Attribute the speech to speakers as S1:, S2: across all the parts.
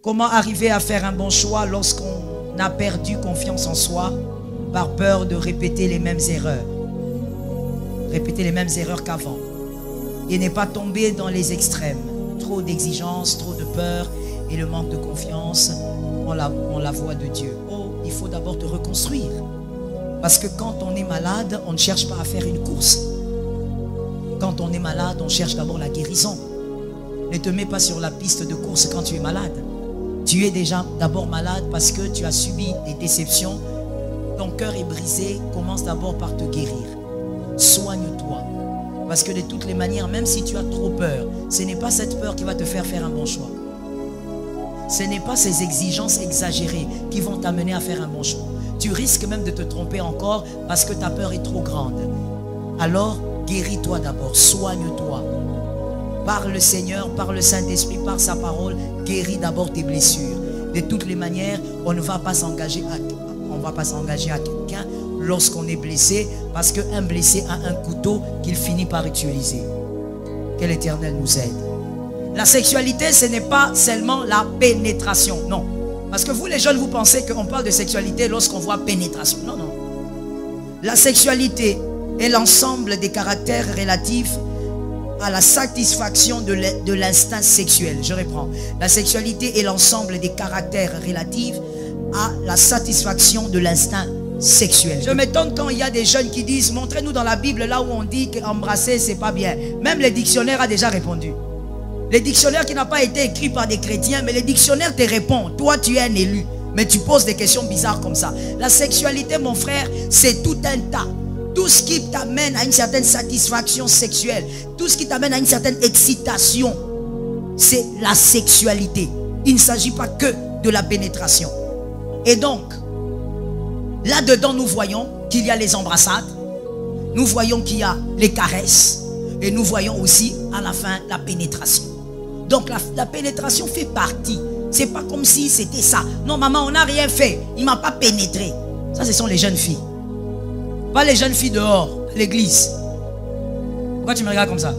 S1: Comment arriver à faire un bon choix lorsqu'on a perdu confiance en soi par peur de répéter les mêmes erreurs? Répéter les mêmes erreurs qu'avant. Et n'est pas tomber dans les extrêmes. Trop d'exigences, trop de peur et le manque de confiance en la voie de Dieu. Oh, il faut d'abord te reconstruire. Parce que quand on est malade, on ne cherche pas à faire une course. Quand on est malade, on cherche d'abord la guérison. Ne te mets pas sur la piste de course quand tu es malade. Tu es déjà d'abord malade parce que tu as subi des déceptions. Ton cœur est brisé. Commence d'abord par te guérir. Soigne-toi. Parce que de toutes les manières, même si tu as trop peur, ce n'est pas cette peur qui va te faire un bon choix. Ce n'est pas ces exigences exagérées qui vont t'amener à faire un bon choix. Tu risques même de te tromper encore parce que ta peur est trop grande. Alors, guéris-toi d'abord, soigne-toi. Par le Seigneur, par le Saint-Esprit, par sa parole, guéris d'abord tes blessures. De toutes les manières, on ne va pas s'engager à quelqu'un lorsqu'on est blessé, parce qu'un blessé a un couteau qu'il finit par utiliser. Que l'Éternel nous aide. La sexualité, ce n'est pas seulement la pénétration, non. Parce que vous les jeunes, vous pensez qu'on parle de sexualité lorsqu'on voit pénétration. Non, non. La sexualité est l'ensemble des caractères relatifs à la satisfaction de l'instinct sexuel. Je reprends. La sexualité est l'ensemble des caractères relatifs à la satisfaction de l'instinct sexuel. Je m'étonne quand il y a des jeunes qui disent, montrez-nous dans la Bible là où on dit qu'embrasser c'est pas bien. Même le dictionnaire a déjà répondu. Le dictionnaire qui n'a pas été écrit par des chrétiens, mais le dictionnaire te répond. Toi tu es un élu, mais tu poses des questions bizarres comme ça. La sexualité, mon frère, c'est tout un tas. Tout ce qui t'amène à une certaine satisfaction sexuelle, tout ce qui t'amène à une certaine excitation, c'est la sexualité. Il ne s'agit pas que de la pénétration. Et donc, là-dedans, nous voyons qu'il y a les embrassades, nous voyons qu'il y a les caresses, et nous voyons aussi à la fin la pénétration. Donc la pénétration fait partie. C'est pas comme si c'était ça. Non, maman, on n'a rien fait. Il ne m'a pas pénétré. Ça, ce sont les jeunes filles. Pas les jeunes filles dehors, à l'église. Pourquoi tu me regardes comme ça?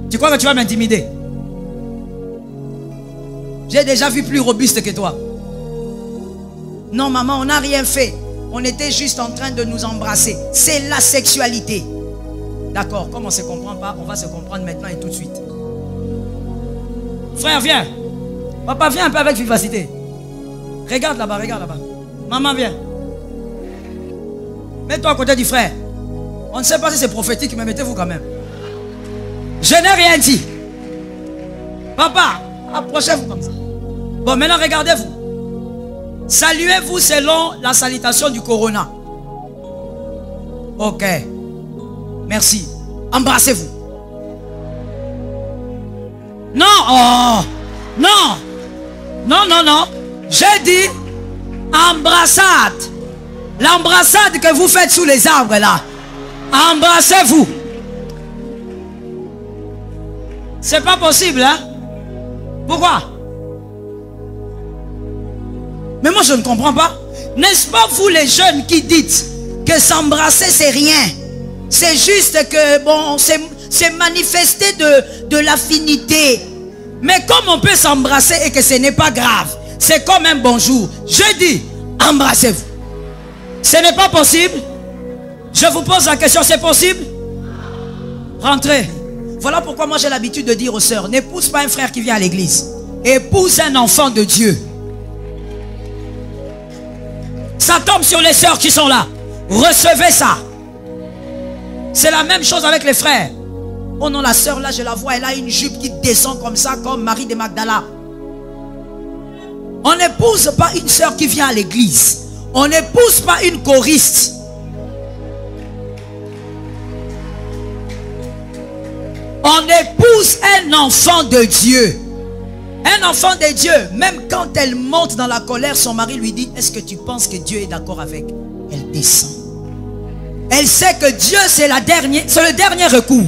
S1: Tu crois que tu vas m'intimider? J'ai déjà vu plus robuste que toi. Non, maman, on n'a rien fait. On était juste en train de nous embrasser. C'est la sexualité. D'accord, comme on ne se comprend pas, on va se comprendre maintenant et tout de suite. Frère, viens. Papa, viens un peu avec vivacité. Regarde là-bas, regarde là-bas. Maman, viens. Mets-toi à côté du frère. On ne sait pas si c'est prophétique, mais mettez-vous quand même. Je n'ai rien dit. Papa, approchez-vous comme ça. Bon, maintenant regardez-vous. Saluez-vous selon la salutation du Corona. Ok. Merci. Embrassez-vous. Non, oh, non. Non, non, non. J'ai dit embrassade. L'embrassade que vous faites sous les arbres là. Embrassez-vous. C'est pas possible, hein? Pourquoi? Mais moi je ne comprends pas. N'est-ce pas vous les jeunes qui dites que s'embrasser c'est rien? C'est juste que bon, c'est manifester de l'affinité. Mais comme on peut s'embrasser et que ce n'est pas grave, c'est comme un bonjour. Je dis, embrassez-vous. Ce n'est pas possible. Je vous pose la question, c'est possible? Rentrez. Voilà pourquoi moi j'ai l'habitude de dire aux sœurs, n'épouse pas un frère qui vient à l'église. Épouse un enfant de Dieu. Ça tombe sur les sœurs qui sont là. Recevez ça. C'est la même chose avec les frères. Oh non, la sœur là, je la vois, elle a une jupe qui descend comme ça, comme Marie de Magdala. On n'épouse pas une sœur qui vient à l'église. On n'épouse pas une choriste. On épouse un enfant de Dieu. Un enfant de Dieu, même quand elle monte dans la colère, son mari lui dit, est-ce que tu penses que Dieu est d'accord avec? Elle descend. Elle sait que Dieu c'est le dernier recours.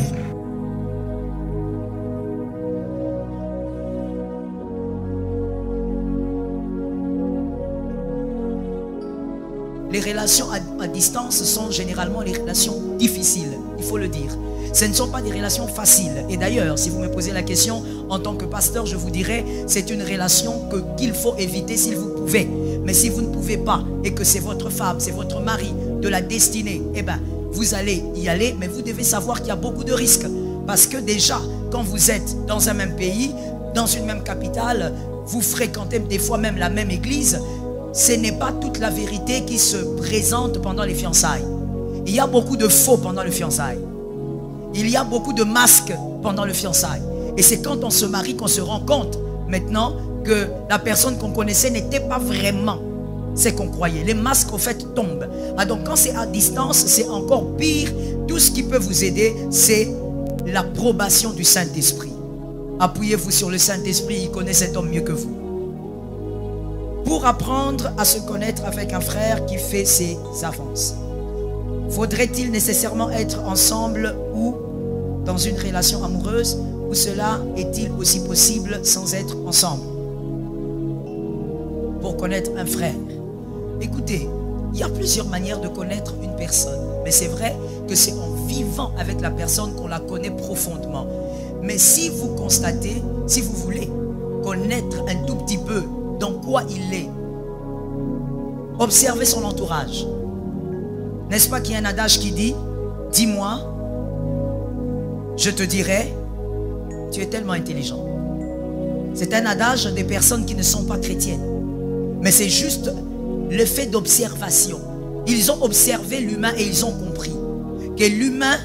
S1: Les relations à distance sont généralement les relations difficiles, il faut le dire. Ce ne sont pas des relations faciles. Et d'ailleurs, si vous me posez la question, en tant que pasteur, je vous dirais, c'est une relation qu'il faut éviter si vous pouvez. Mais si vous ne pouvez pas et que c'est votre femme, c'est votre mari de la destinée, eh bien, vous allez y aller, mais vous devez savoir qu'il y a beaucoup de risques. Parce que déjà, quand vous êtes dans un même pays, dans une même capitale, vous fréquentez des fois même la même église, ce n'est pas toute la vérité qui se présente pendant les fiançailles. Il y a beaucoup de faux pendant le fiançailles. Il y a beaucoup de masques pendant le fiançailles. Et c'est quand on se marie qu'on se rend compte maintenant que la personne qu'on connaissait n'était pas vraiment ce qu'on croyait. Les masques au fait tombent. Ah, donc quand c'est à distance, c'est encore pire. Tout ce qui peut vous aider, c'est l'approbation du Saint-Esprit. Appuyez-vous sur le Saint-Esprit, il connaît cet homme mieux que vous. Pour apprendre à se connaître avec un frère qui fait ses avances, faudrait-il nécessairement être ensemble ou dans une relation amoureuse, ou cela est-il aussi possible sans être ensemble? Pour connaître un frère, écoutez, il y a plusieurs manières de connaître une personne, mais c'est vrai que c'est en vivant avec la personne qu'on la connaît profondément. Mais si vous constatez, si vous voulez connaître un tout petit peu dans quoi il est, observez son entourage. N'est-ce pas qu'il y a un adage qui dit, dis-moi, je te dirai, tu es tellement intelligent. C'est un adage des personnes qui ne sont pas chrétiennes. Mais c'est juste le fait d'observation. Ils ont observé l'humain et ils ont compris que l'humain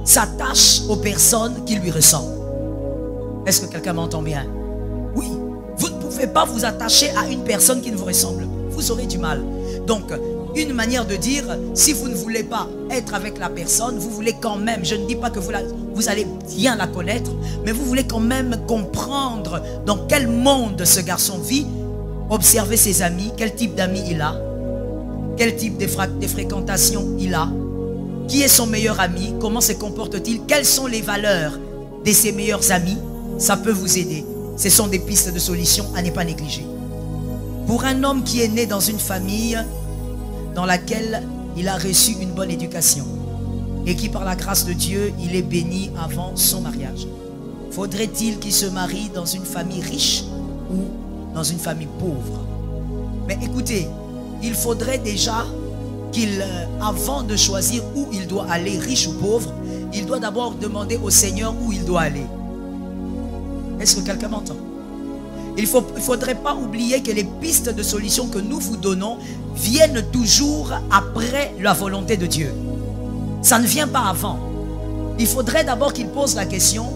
S1: s'attache aux personnes qui lui ressemblent. Est-ce que quelqu'un m'entend bien? Oui. Vous ne pouvez pas vous attacher à une personne qui ne vous ressemble pas. Vous aurez du mal. Donc, une manière de dire, si vous ne voulez pas être avec la personne, vous voulez quand même, je ne dis pas que vous allez bien la connaître, mais vous voulez quand même comprendre dans quel monde ce garçon vit. Observez ses amis, quel type d'amis il a, quel type de fréquentation il a, qui est son meilleur ami, comment se comporte-t-il, quelles sont les valeurs de ses meilleurs amis. Ça peut vous aider. Ce sont des pistes de solution à ne pas négliger. Pour un homme qui est né dans une famille dans laquelle il a reçu une bonne éducation et qui par la grâce de Dieu, il est béni avant son mariage, faudrait-il qu'il se marie dans une famille riche ou dans une famille pauvre? Mais écoutez, il faudrait déjà qu'il, avant de choisir où il doit aller, riche ou pauvre, il doit d'abord demander au Seigneur où il doit aller. Est-ce que quelqu'un m'entend? Il ne faudrait pas oublier que les pistes de solution que nous vous donnons viennent toujours après la volonté de Dieu. Ça ne vient pas avant. Il faudrait d'abord qu'il pose la question,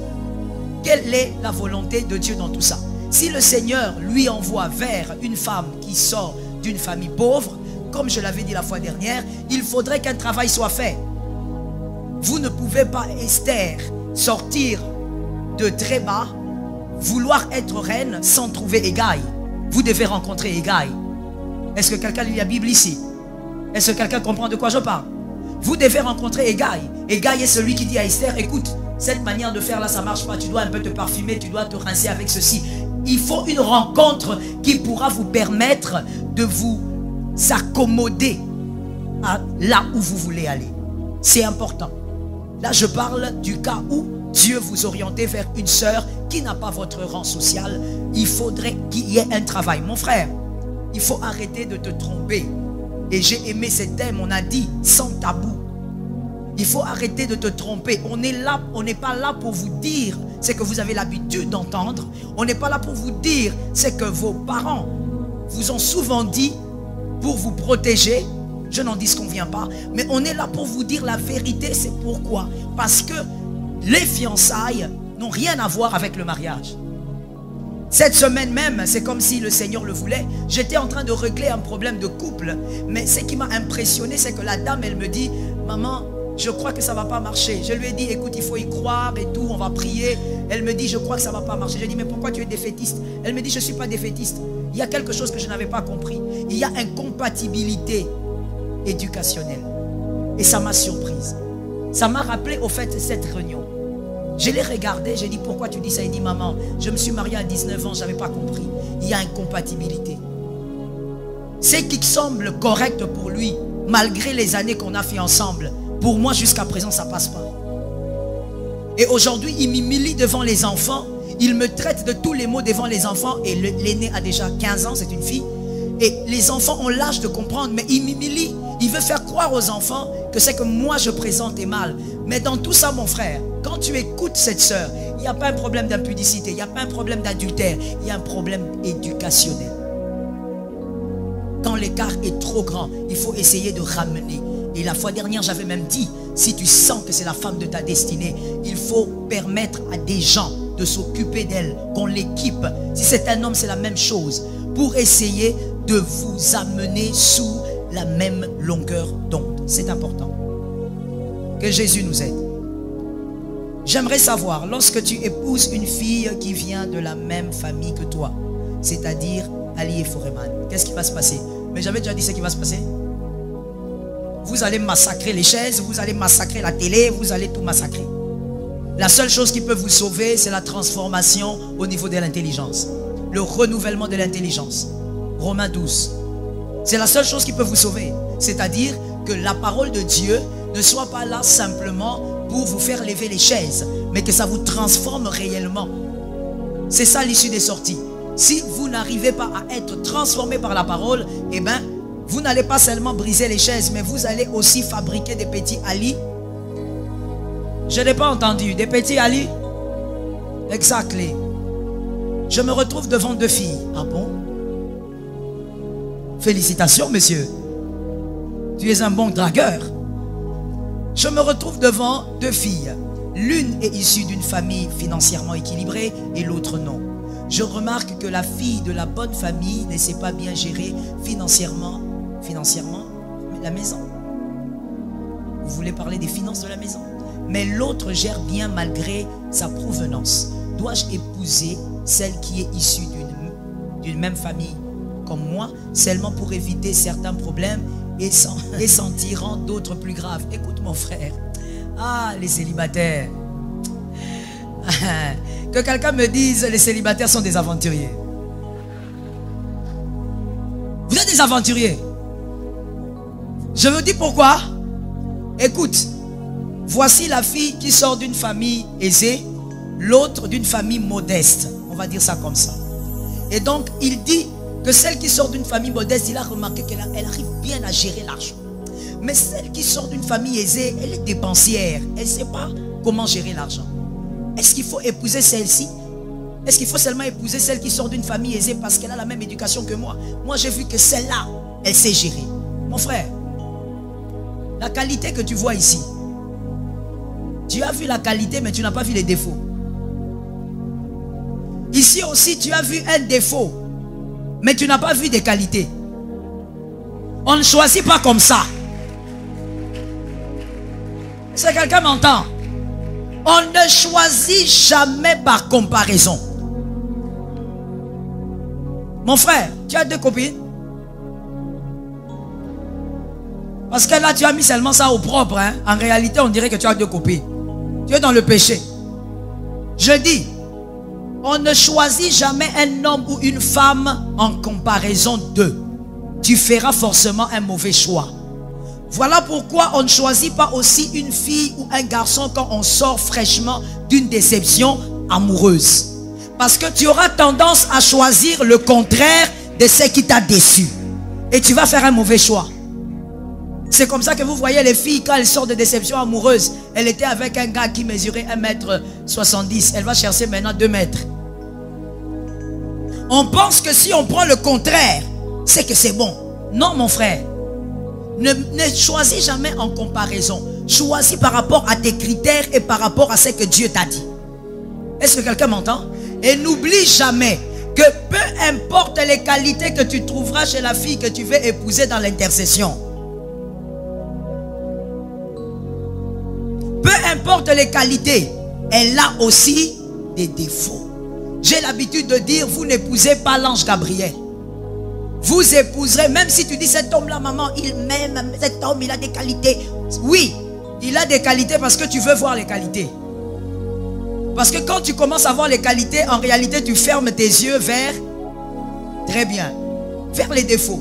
S1: quelle est la volonté de Dieu dans tout ça? Si le Seigneur lui envoie vers une femme qui sort d'une famille pauvre, comme je l'avais dit la fois dernière, il faudrait qu'un travail soit fait. Vous ne pouvez pas, Esther, sortir de très bas, vouloir être reine sans trouver Égaï. Vous devez rencontrer Égaï. Est-ce que quelqu'un lit la Bible ici? Est-ce que quelqu'un comprend de quoi je parle? Vous devez rencontrer Égaï. Égaï est celui qui dit à Esther, écoute, cette manière de faire là, ça ne marche pas. Tu dois un peu te parfumer, tu dois te rincer avec ceci. Il faut une rencontre qui pourra vous permettre de vous accommoder à là où vous voulez aller. C'est important. Là, je parle du cas où Dieu vous orientait vers une sœur qui n'a pas votre rang social. Il faudrait qu'il y ait un travail. Mon frère, il faut arrêter de te tromper. Et j'ai aimé ce thème, on a dit sans tabou. Il faut arrêter de te tromper. On est là, on n'est pas là pour vous dire ce que vous avez l'habitude d'entendre. On n'est pas là pour vous dire ce que vos parents vous ont souvent dit pour vous protéger. Je n'en disconviens pas. Mais on est là pour vous dire la vérité. C'est pourquoi? Parce que les fiançailles n'ont rien à voir avec le mariage. Cette semaine même, c'est comme si le Seigneur le voulait. J'étais en train de régler un problème de couple. Mais ce qui m'a impressionné, c'est que la dame, elle me dit, maman, je crois que ça ne va pas marcher. Je lui ai dit, écoute, il faut y croire et tout, on va prier. Elle me dit, je crois que ça ne va pas marcher. Je lui ai dit, mais pourquoi tu es défaitiste? Elle me dit, je ne suis pas défaitiste. Il y a quelque chose que je n'avais pas compris. Il y a incompatibilité éducationnelle. Et ça m'a surprise. Ça m'a rappelé au fait cette réunion. Je l'ai regardé, j'ai dit, pourquoi tu dis ça? Il dit, maman, je me suis marié à 19 ans, je n'avais pas compris. Il y a incompatibilité. Ce qui semble correct pour lui, malgré les années qu'on a fait ensemble, pour moi, jusqu'à présent, ça ne passe pas. Et aujourd'hui, il m'humilie devant les enfants. Il me traite de tous les maux devant les enfants. Et l'aîné a déjà 15 ans, c'est une fille. Et les enfants ont l'âge de comprendre, mais il m'humilie. Il veut faire croire aux enfants que c'est que moi je présente est mal. Mais dans tout ça, mon frère, quand tu écoutes cette sœur, il n'y a pas un problème d'impudicité, il n'y a pas un problème d'adultère, il y a un problème éducationnel. Quand l'écart est trop grand, il faut essayer de ramener. Et la fois dernière, j'avais même dit, si tu sens que c'est la femme de ta destinée, il faut permettre à des gens de s'occuper d'elle, qu'on l'équipe. Si c'est un homme, c'est la même chose. Pour essayer de vous amener sous la même longueur d'onde. C'est important. Que Jésus nous aide. J'aimerais savoir, lorsque tu épouses une fille qui vient de la même famille que toi, c'est-à-dire Ali et Foreman, qu'est-ce qui va se passer? Mais j'avais déjà dit ce qui va se passer. Vous allez massacrer les chaises, vous allez massacrer la télé, vous allez tout massacrer. La seule chose qui peut vous sauver, c'est la transformation au niveau de l'intelligence. Le renouvellement de l'intelligence. Romains 12. C'est la seule chose qui peut vous sauver. C'est-à-dire que la parole de Dieu ne soit pas là simplement pour vous faire lever les chaises, mais que ça vous transforme réellement. C'est ça l'issue des sorties. Si vous n'arrivez pas à être transformé par la parole, eh bien, vous n'allez pas seulement briser les chaises, mais vous allez aussi fabriquer des petits Ali. Je n'ai pas entendu. Des petits Ali? Exactly. Je me retrouve devant deux filles. Ah bon? Félicitations, monsieur. Tu es un bon dragueur. Je me retrouve devant deux filles. L'une est issue d'une famille financièrement équilibrée et l'autre non. Je remarque que la fille de la bonne famille ne sait pas bien gérer financièrement la maison. Vous voulez parler des finances de la maison? Mais l'autre gère bien malgré sa provenance. Dois-je épouser celle qui est issue d'une même famille comme moi, seulement pour éviter certains problèmes et s'en tirant d'autres plus graves? Écoute mon frère. Ah, les célibataires. Que quelqu'un me dise les célibataires sont des aventuriers. Vous êtes des aventuriers. Je vous dis pourquoi. Écoute, voici la fille qui sort d'une famille aisée, l'autre d'une famille modeste. On va dire ça comme ça. Et donc, il dit que celle qui sort d'une famille modeste, il a remarqué qu'elle arrive bien à gérer l'argent. Mais celle qui sort d'une famille aisée, elle est dépensière. Elle ne sait pas comment gérer l'argent. Est-ce qu'il faut épouser celle-ci? Est-ce qu'il faut seulement épouser celle qui sort d'une famille aisée parce qu'elle a la même éducation que moi? Moi, j'ai vu que celle-là, elle sait gérer. Mon frère, la qualité que tu vois ici, tu as vu la qualité, mais tu n'as pas vu les défauts. Ici aussi, tu as vu un défaut, mais tu n'as pas vu des qualités. On ne choisit pas comme ça. Est-ce que quelqu'un m'entend? On ne choisit jamais par comparaison. Mon frère, tu as deux copines? Parce que là, tu as mis seulement ça au propre. Hein? En réalité, on dirait que tu as deux copines. Tu es dans le péché. Je dis, on ne choisit jamais un homme ou une femme en comparaison d'eux. Tu feras forcément un mauvais choix. Voilà pourquoi on ne choisit pas aussi une fille ou un garçon quand on sort fraîchement d'une déception amoureuse. Parce que tu auras tendance à choisir le contraire de ce qui t'a déçu. Et tu vas faire un mauvais choix. C'est comme ça que vous voyez les filles quand elles sortent de déception amoureuse. Elle était avec un gars qui mesurait 1,70 m. Elle va chercher maintenant 2 mètres. On pense que si on prend le contraire, c'est que c'est bon. Non, mon frère. Ne choisis jamais en comparaison. Choisis par rapport à tes critères et par rapport à ce que Dieu t'a dit. Est-ce que quelqu'un m'entend? Et n'oublie jamais que peu importe les qualités que tu trouveras chez la fille que tu veux épouser dans l'intercession, peu importe les qualités, elle a aussi des défauts. J'ai l'habitude de dire, vous n'épousez pas l'ange Gabriel. Vous épouserez, même si tu dis cet homme-là, maman, il m'aime, cet homme, il a des qualités. Oui, il a des qualités parce que tu veux voir les qualités. Parce que quand tu commences à voir les qualités, en réalité, tu fermes tes yeux vers, très bien, vers les défauts.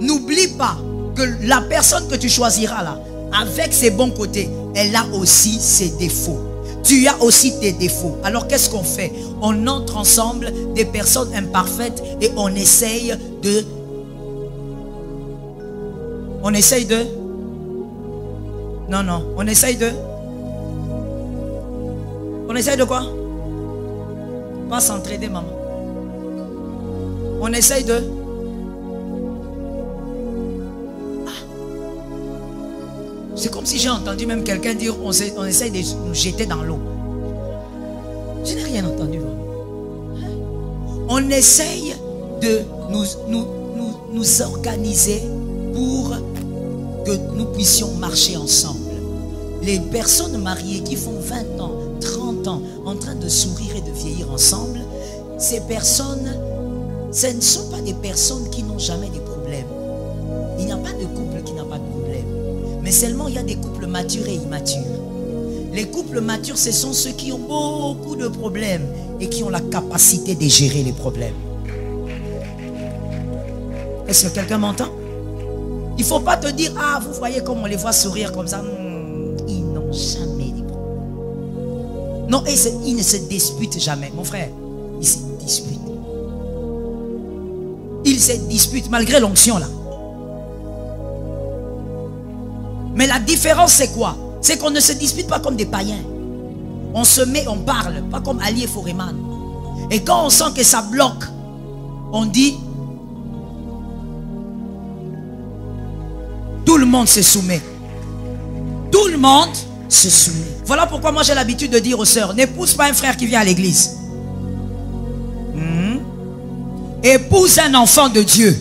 S1: N'oublie pas que la personne que tu choisiras là, avec ses bons côtés, elle a aussi ses défauts. tu as aussi tes défauts. Alors qu'est-ce qu'on fait? On entre ensemble, des personnes imparfaites, et on essaye de... On essaye de... Non, non, on essaye de... On essaye de quoi? Pas s'entraider, maman. On essaye de... C'est comme si j'ai entendu même quelqu'un dire on essaye de nous jeter dans l'eau. Je n'ai rien entendu. On essaye de nous organiser pour que nous puissions marcher ensemble. Les personnes mariées qui font 20 ans, 30 ans, en train de sourire et de vieillir ensemble, ces personnes, ce ne sont pas des personnes qui n'ont jamais des problèmes. Il n'y a pas de couple qui n'a pas de problème. Mais seulement il y a des couples matures et immatures. Les couples matures, ce sont ceux qui ont beaucoup de problèmes et qui ont la capacité de gérer les problèmes. Est-ce que quelqu'un m'entend? Il ne faut pas te dire, ah, vous voyez comme on les voit sourire comme ça. Ils n'ont jamais des problèmes. Non, ils ne se disputent jamais. Mon frère, ils se disputent. Ils se disputent malgré l'onction là. Mais la différence c'est quoi? C'est qu'on ne se dispute pas comme des païens. On se met, on parle, pas comme Ali et Foreman. Et quand on sent que ça bloque, on dit, tout le monde se soumet. Tout le monde se soumet. Voilà pourquoi moi j'ai l'habitude de dire aux sœurs, n'épouse pas un frère qui vient à l'église. Épouse un enfant de Dieu.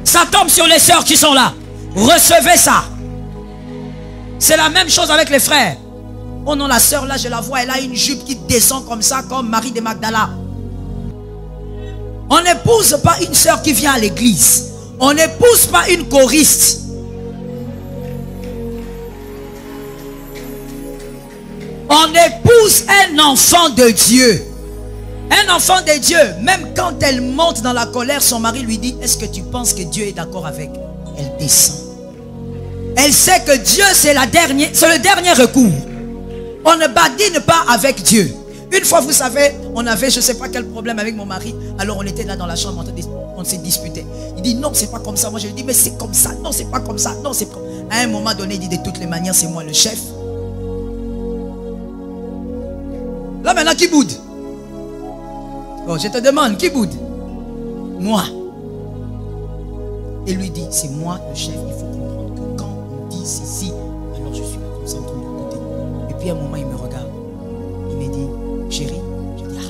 S1: Ça tombe sur les sœurs qui sont là. Recevez ça. C'est la même chose avec les frères. Oh non, la sœur là, je la vois, elle a une jupe qui descend comme ça, comme Marie de Magdala. On n'épouse pas une sœur qui vient à l'église. On n'épouse pas une choriste. On épouse un enfant de Dieu. Un enfant de Dieu, même quand elle monte dans la colère, son mari lui dit, est-ce que tu penses que Dieu est d'accord avec? Elle descend. Elle sait que Dieu c'est le dernier recours. On ne badine pas avec Dieu. Une fois, vous savez, on avait je ne sais pas quel problème avec mon mari. Alors on était là dans la chambre, on s'est disputé. Il dit non, c'est pas comme ça. Moi je lui dis mais c'est comme ça. Non, c'est pas comme ça. Non, c'est pas... À un moment donné, il dit de toutes les manières, c'est moi le chef. Là maintenant, qui boude? Oh, je te demande, qui boude? Moi. Et lui dit, c'est moi le chef. Il faut comprendre que quand on dit ceci, alors je suis là comme ça en train de côté. Et puis à un moment, il me regarde. Il me dit, chérie. Je dis, ah.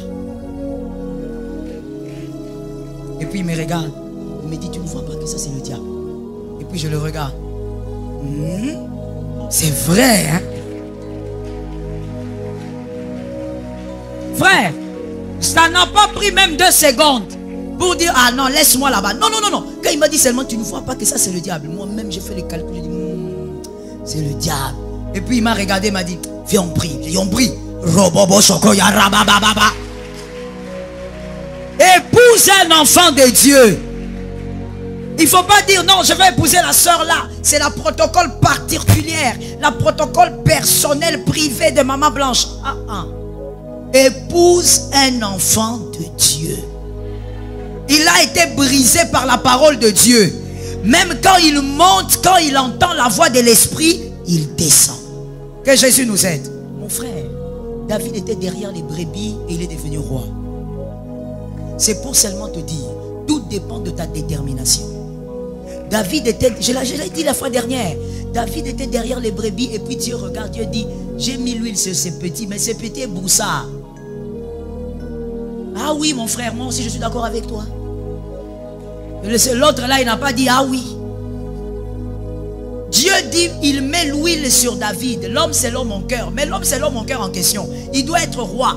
S1: Et puis il me regarde. Il me dit, tu ne vois pas que ça c'est le diable? Et puis je le regarde. C'est vrai, hein? Frère, ça n'a pas pris même 2 secondes pour dire, ah non, laisse-moi là-bas. Non, non, non, non. Quand il m'a dit seulement, tu ne vois pas que ça c'est le diable. Moi-même, j'ai fait les calculs. J'ai dit, c'est le diable. Et puis il m'a regardé, il m'a dit, viens, on prie. Viens, on prie. Robobo Sokoya Rabababa. Épouse un enfant de Dieu. Il ne faut pas dire, non, je vais épouser la sœur là. C'est la protocole particulière. La protocole personnelle privée de maman blanche. Épouse un enfant de Dieu. Il a été brisé par la parole de Dieu. Même quand il monte, quand il entend la voix de l'esprit, il descend. Que Jésus nous aide. Mon frère, David était derrière les brebis et il est devenu roi. C'est pour seulement te dire, tout dépend de ta détermination. David était, je l'ai dit la fois dernière, David était derrière les brebis et puis Dieu regarde, Dieu dit, j'ai mis l'huile sur ces petits, mais ces petits est broussard. Ah oui mon frère, moi aussi je suis d'accord avec toi. L'autre là il n'a pas dit ah oui. Dieu dit il met l'huile sur David. L'homme c'est l'homme en cœur. Mais l'homme c'est l'homme en cœur en question. Il doit être roi.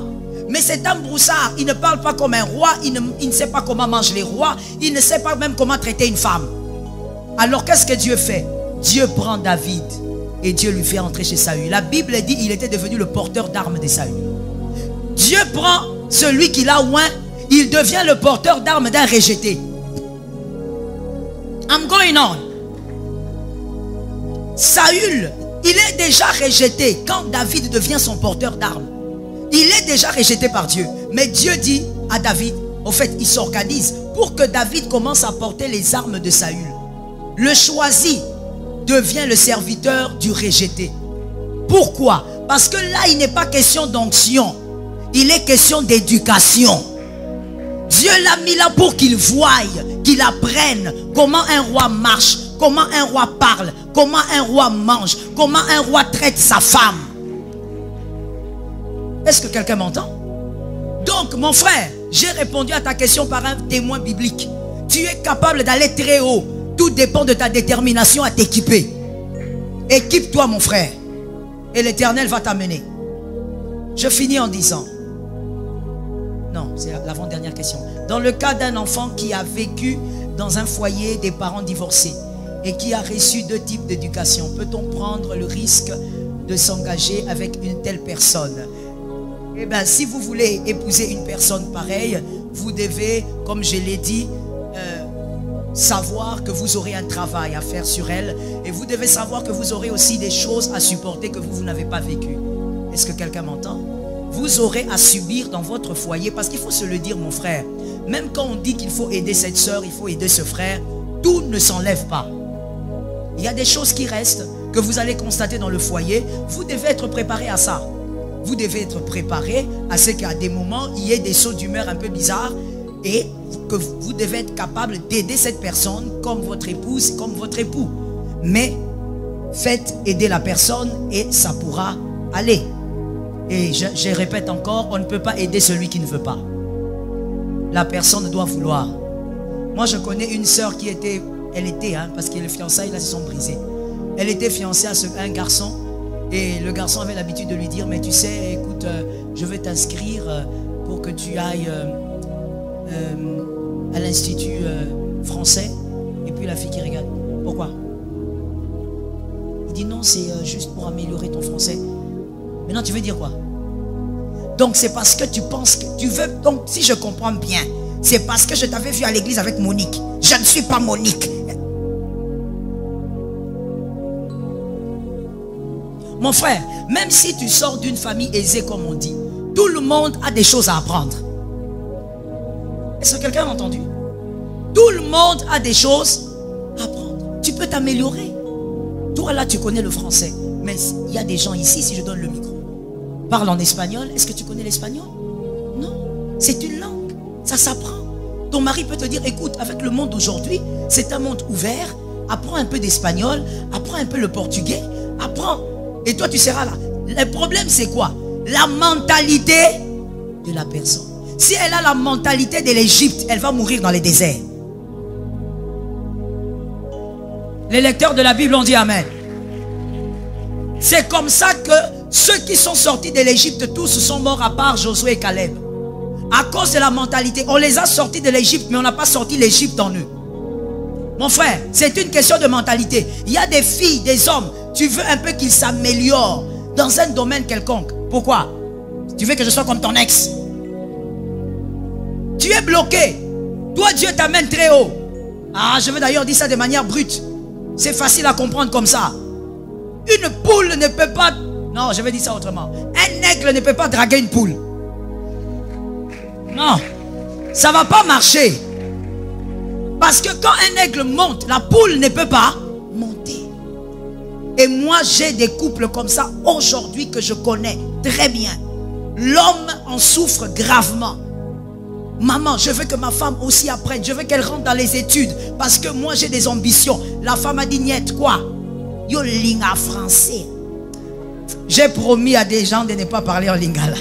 S1: Mais cet homme broussard, il ne parle pas comme un roi. Il ne sait pas comment mangent les rois. Il ne sait pas même comment traiter une femme. Alors qu'est-ce que Dieu fait? Dieu prend David et Dieu lui fait entrer chez Saül. La Bible dit il était devenu le porteur d'armes de Saül. Dieu prend celui qu'il a oint, il devient le porteur d'armes d'un rejeté. I'm going on. Saül Il est déjà rejeté quand David devient son porteur d'armes. Il est déjà rejeté par Dieu. Mais Dieu dit à David, au fait, il s'organise pour que David commence à porter les armes de Saül. Le choisi devient le serviteur du rejeté. Pourquoi? Parce que là, il n'est pas question d'onction. Il est question d'éducation. Dieu l'a mis là pour qu'il voie, qu'il apprenne comment un roi marche, comment un roi parle, comment un roi mange, comment un roi traite sa femme. Est-ce que quelqu'un m'entend? Donc, mon frère, j'ai répondu à ta question par un témoin biblique. Tu es capable d'aller très haut. Tout dépend de ta détermination à t'équiper. Équipe-toi, mon frère. Et l'Éternel va t'amener. Je finis en disant... Non, c'est l'avant-dernière question. Dans le cas d'un enfant qui a vécu dans un foyer des parents divorcés et qui a reçu 2 types d'éducation, peut-on prendre le risque de s'engager avec une telle personne? Eh bien, si vous voulez épouser une personne pareille, vous devez, comme je l'ai dit, savoir que vous aurez un travail à faire sur elle. Et vous devez savoir que vous aurez aussi des choses à supporter que vous n'avez pas vécues. Est-ce que quelqu'un m'entend? Vous aurez à subir dans votre foyer, parce qu'il faut se le dire, mon frère. Même quand on dit qu'il faut aider cette soeur, il faut aider ce frère, tout ne s'enlève pas. Il y a des choses qui restent, que vous allez constater dans le foyer. Vous devez être préparé à ça. Vous devez être préparé à ce qu'à des moments, il y ait des sauts d'humeur un peu bizarres et que vous devez être capable d'aider cette personne comme votre épouse, comme votre époux. Mais faites aider la personne et ça pourra aller. Et je répète encore, on ne peut pas aider celui qui ne veut pas. La personne doit vouloir. Moi, je connais une sœur qui était, parce que les fiançailles là se sont brisées. Elle était fiancée à un garçon et le garçon avait l'habitude de lui dire, mais tu sais, écoute, je vais t'inscrire pour que tu ailles à l'institut français. Et puis la fille qui regarde, pourquoi? Il dit non, c'est juste pour améliorer ton français. Maintenant, tu veux dire quoi? Donc, c'est parce que tu penses que tu veux... Donc, si je comprends bien, c'est parce que je t'avais vu à l'église avec Monique. Je ne suis pas Monique. Mon frère, même si tu sors d'une famille aisée, comme on dit, tout le monde a des choses à apprendre. Est-ce que quelqu'un a entendu? Tout le monde a des choses à apprendre. Tu peux t'améliorer. Toi, là, tu connais le français. Mais il y a des gens ici, si je donne le micro, parle en espagnol. Est-ce que tu connais l'espagnol? Non. C'est une langue. Ça s'apprend. Ton mari peut te dire, écoute, avec le monde d'aujourd'hui, c'est un monde ouvert. Apprends un peu d'espagnol. Apprends un peu le portugais. Apprends. Et toi, tu seras là. Le problème, c'est quoi? La mentalité de la personne. Si elle a la mentalité de l'Égypte, elle va mourir dans les déserts. Les lecteurs de la Bible ont dit Amen. C'est comme ça que ceux qui sont sortis de l'Égypte, tous sont morts à part Josué et Caleb. À cause de la mentalité. On les a sortis de l'Égypte, mais on n'a pas sorti l'Égypte en eux. Mon frère, c'est une question de mentalité. Il y a des filles, des hommes, tu veux un peu qu'ils s'améliorent dans un domaine quelconque. Pourquoi? Tu veux que je sois comme ton ex? Tu es bloqué. Toi, Dieu t'amène très haut. Ah, je veux d'ailleurs dire ça de manière brute. C'est facile à comprendre comme ça. Une poule ne peut pas... Non, je vais dire ça autrement. Un aigle ne peut pas draguer une poule. Non. Ça ne va pas marcher. Parce que quand un aigle monte, la poule ne peut pas monter. Et moi, j'ai des couples comme ça aujourd'hui que je connais très bien. L'homme en souffre gravement. Maman, je veux que ma femme aussi apprenne. Je veux qu'elle rentre dans les études. Parce que moi, j'ai des ambitions. La femme a dit, niet, quoi? Yo linga français. J'ai promis à des gens de ne pas parler en lingala.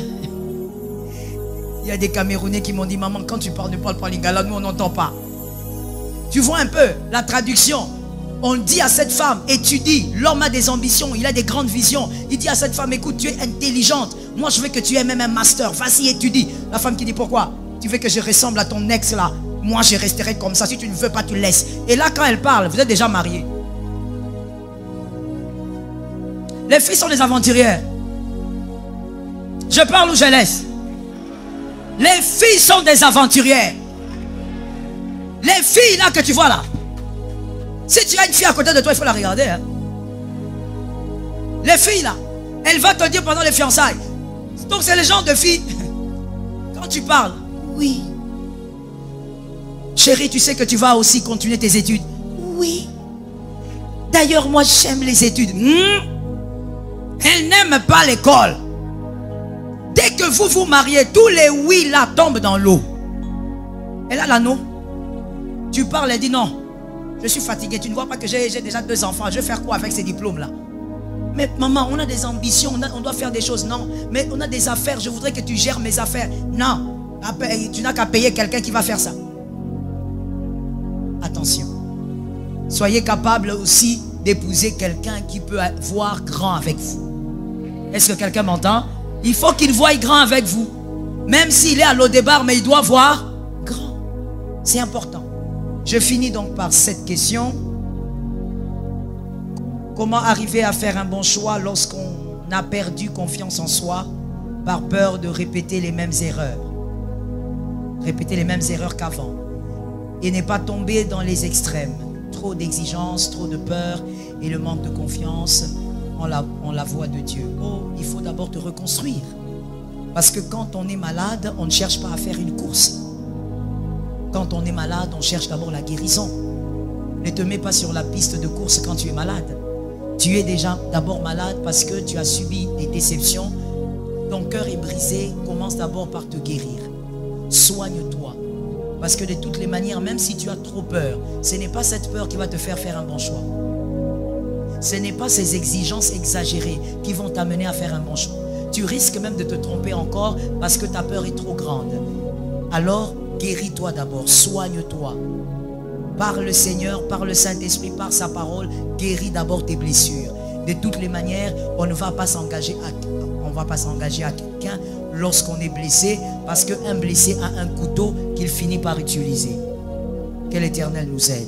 S1: Il y a des Camerounais qui m'ont dit, maman, quand tu parles, ne parle pas en lingala. Nous, on n'entend pas. Tu vois un peu la traduction. On dit à cette femme, étudie. L'homme a des ambitions, il a des grandes visions. Il dit à cette femme, écoute, tu es intelligente. Moi, je veux que tu aies même un master. Vas-y, étudie. La femme qui dit, pourquoi? Tu veux que je ressemble à ton ex là? Moi, je resterai comme ça. Si tu ne veux pas, tu laisses. Et là, quand elle parle, vous êtes déjà mariés. Les filles sont des aventurières. Je parle ou je laisse? Les filles sont des aventurières. Les filles là que tu vois là. Si tu as une fille à côté de toi, il faut la regarder. Hein? Les filles là, elle va te dire pendant les fiançailles. Donc c'est le genre de fille. Quand tu parles, oui. Chérie, tu sais que tu vas aussi continuer tes études. Oui. D'ailleurs, moi j'aime les études. Elle n'aime pas l'école. Dès que vous vous mariez, tous les oui là tombent dans l'eau. Elle a l'anneau. Tu parles, elle dit non. Je suis fatigué. Tu ne vois pas que j'ai déjà 2 enfants. Je vais faire quoi avec ces diplômes là? Mais maman, on a des ambitions. On doit faire des choses. Non. Mais on a des affaires. Je voudrais que tu gères mes affaires. Non. Tu n'as qu'à payer quelqu'un qui va faire ça. Attention. Soyez capable aussi d'épouser quelqu'un qui peut voir grand avec vous. Est-ce que quelqu'un m'entend? Il faut qu'il voie grand avec vous. Même s'il est à l'Odébar, mais il doit voir grand. C'est important. Je finis donc par cette question. Comment arriver à faire un bon choix lorsqu'on a perdu confiance en soi par peur de répéter les mêmes erreurs? Répéter les mêmes erreurs qu'avant. Et n'est pas tomber dans les extrêmes. Trop d'exigences, trop de peur et le manque de confiance en la voie de Dieu. Oh, il faut d'abord te reconstruire. Parce que quand on est malade, on ne cherche pas à faire une course. Quand on est malade, on cherche d'abord la guérison. Ne te mets pas sur la piste de course quand tu es malade. Tu es déjà d'abord malade parce que tu as subi des déceptions. Ton cœur est brisé. Commence d'abord par te guérir. Soigne-toi. Parce que de toutes les manières, même si tu as trop peur, ce n'est pas cette peur qui va te faire un bon choix. Ce n'est pas ces exigences exagérées qui vont t'amener à faire un bon choix. Tu risques même de te tromper encore parce que ta peur est trop grande. Alors, guéris-toi d'abord, soigne-toi. Par le Seigneur, par le Saint-Esprit, par sa parole, guéris d'abord tes blessures. De toutes les manières, on ne va pas s'engager à quelqu'un lorsqu'on est blessé, parce qu'un blessé a un couteau qu'il finit par utiliser. Que l'Éternel nous aide.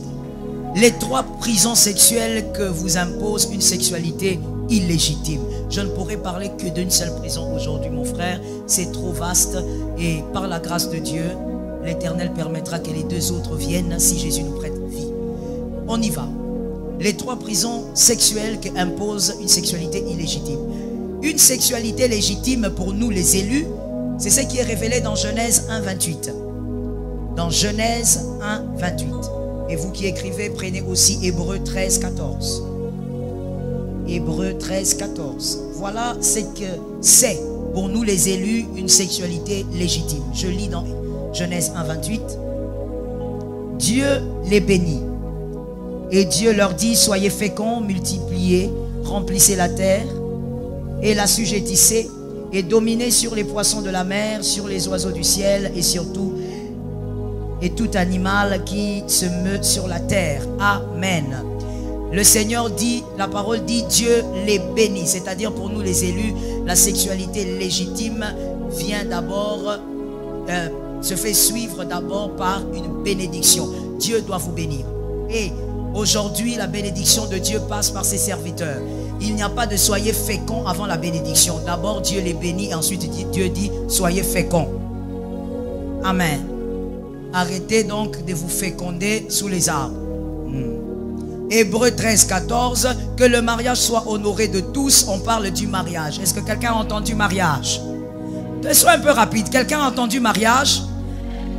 S1: Les 3 prisons sexuelles que vous impose une sexualité illégitime. Je ne pourrais parler que d'une seule prison aujourd'hui, mon frère. C'est trop vaste et par la grâce de Dieu, l'Éternel permettra que les 2 autres viennent si Jésus nous prête vie. On y va. Les 3 prisons sexuelles qui imposent une sexualité illégitime. Une sexualité légitime pour nous les élus, c'est ce qui est révélé dans Genèse 1, 28. Dans Genèse 1, 28. Et vous qui écrivez, prenez aussi Hébreux 13, 14. Hébreux 13, 14. Voilà ce que c'est pour nous les élus une sexualité légitime. Je lis dans Genèse 1, 28. Dieu les bénit. Et Dieu leur dit, soyez féconds, multipliez, remplissez la terre et l'assujettissez et dominez sur les poissons de la mer, sur les oiseaux du ciel et sur tout animal qui se meut sur la terre. Amen. Le Seigneur dit, la parole dit, Dieu les bénit. C'est-à-dire pour nous les élus, la sexualité légitime vient d'abord, se fait suivre d'abord par une bénédiction. Dieu doit vous bénir. Et aujourd'hui, la bénédiction de Dieu passe par ses serviteurs. Il n'y a pas de soyez féconds avant la bénédiction. D'abord, Dieu les bénit et ensuite Dieu dit, soyez féconds. Amen. Arrêtez donc de vous féconder sous les arbres. Hébreux 13, 14, que le mariage soit honoré de tous. On parle du mariage. Est-ce que quelqu'un a entendu mariage? Sois un peu rapide. Quelqu'un a entendu mariage?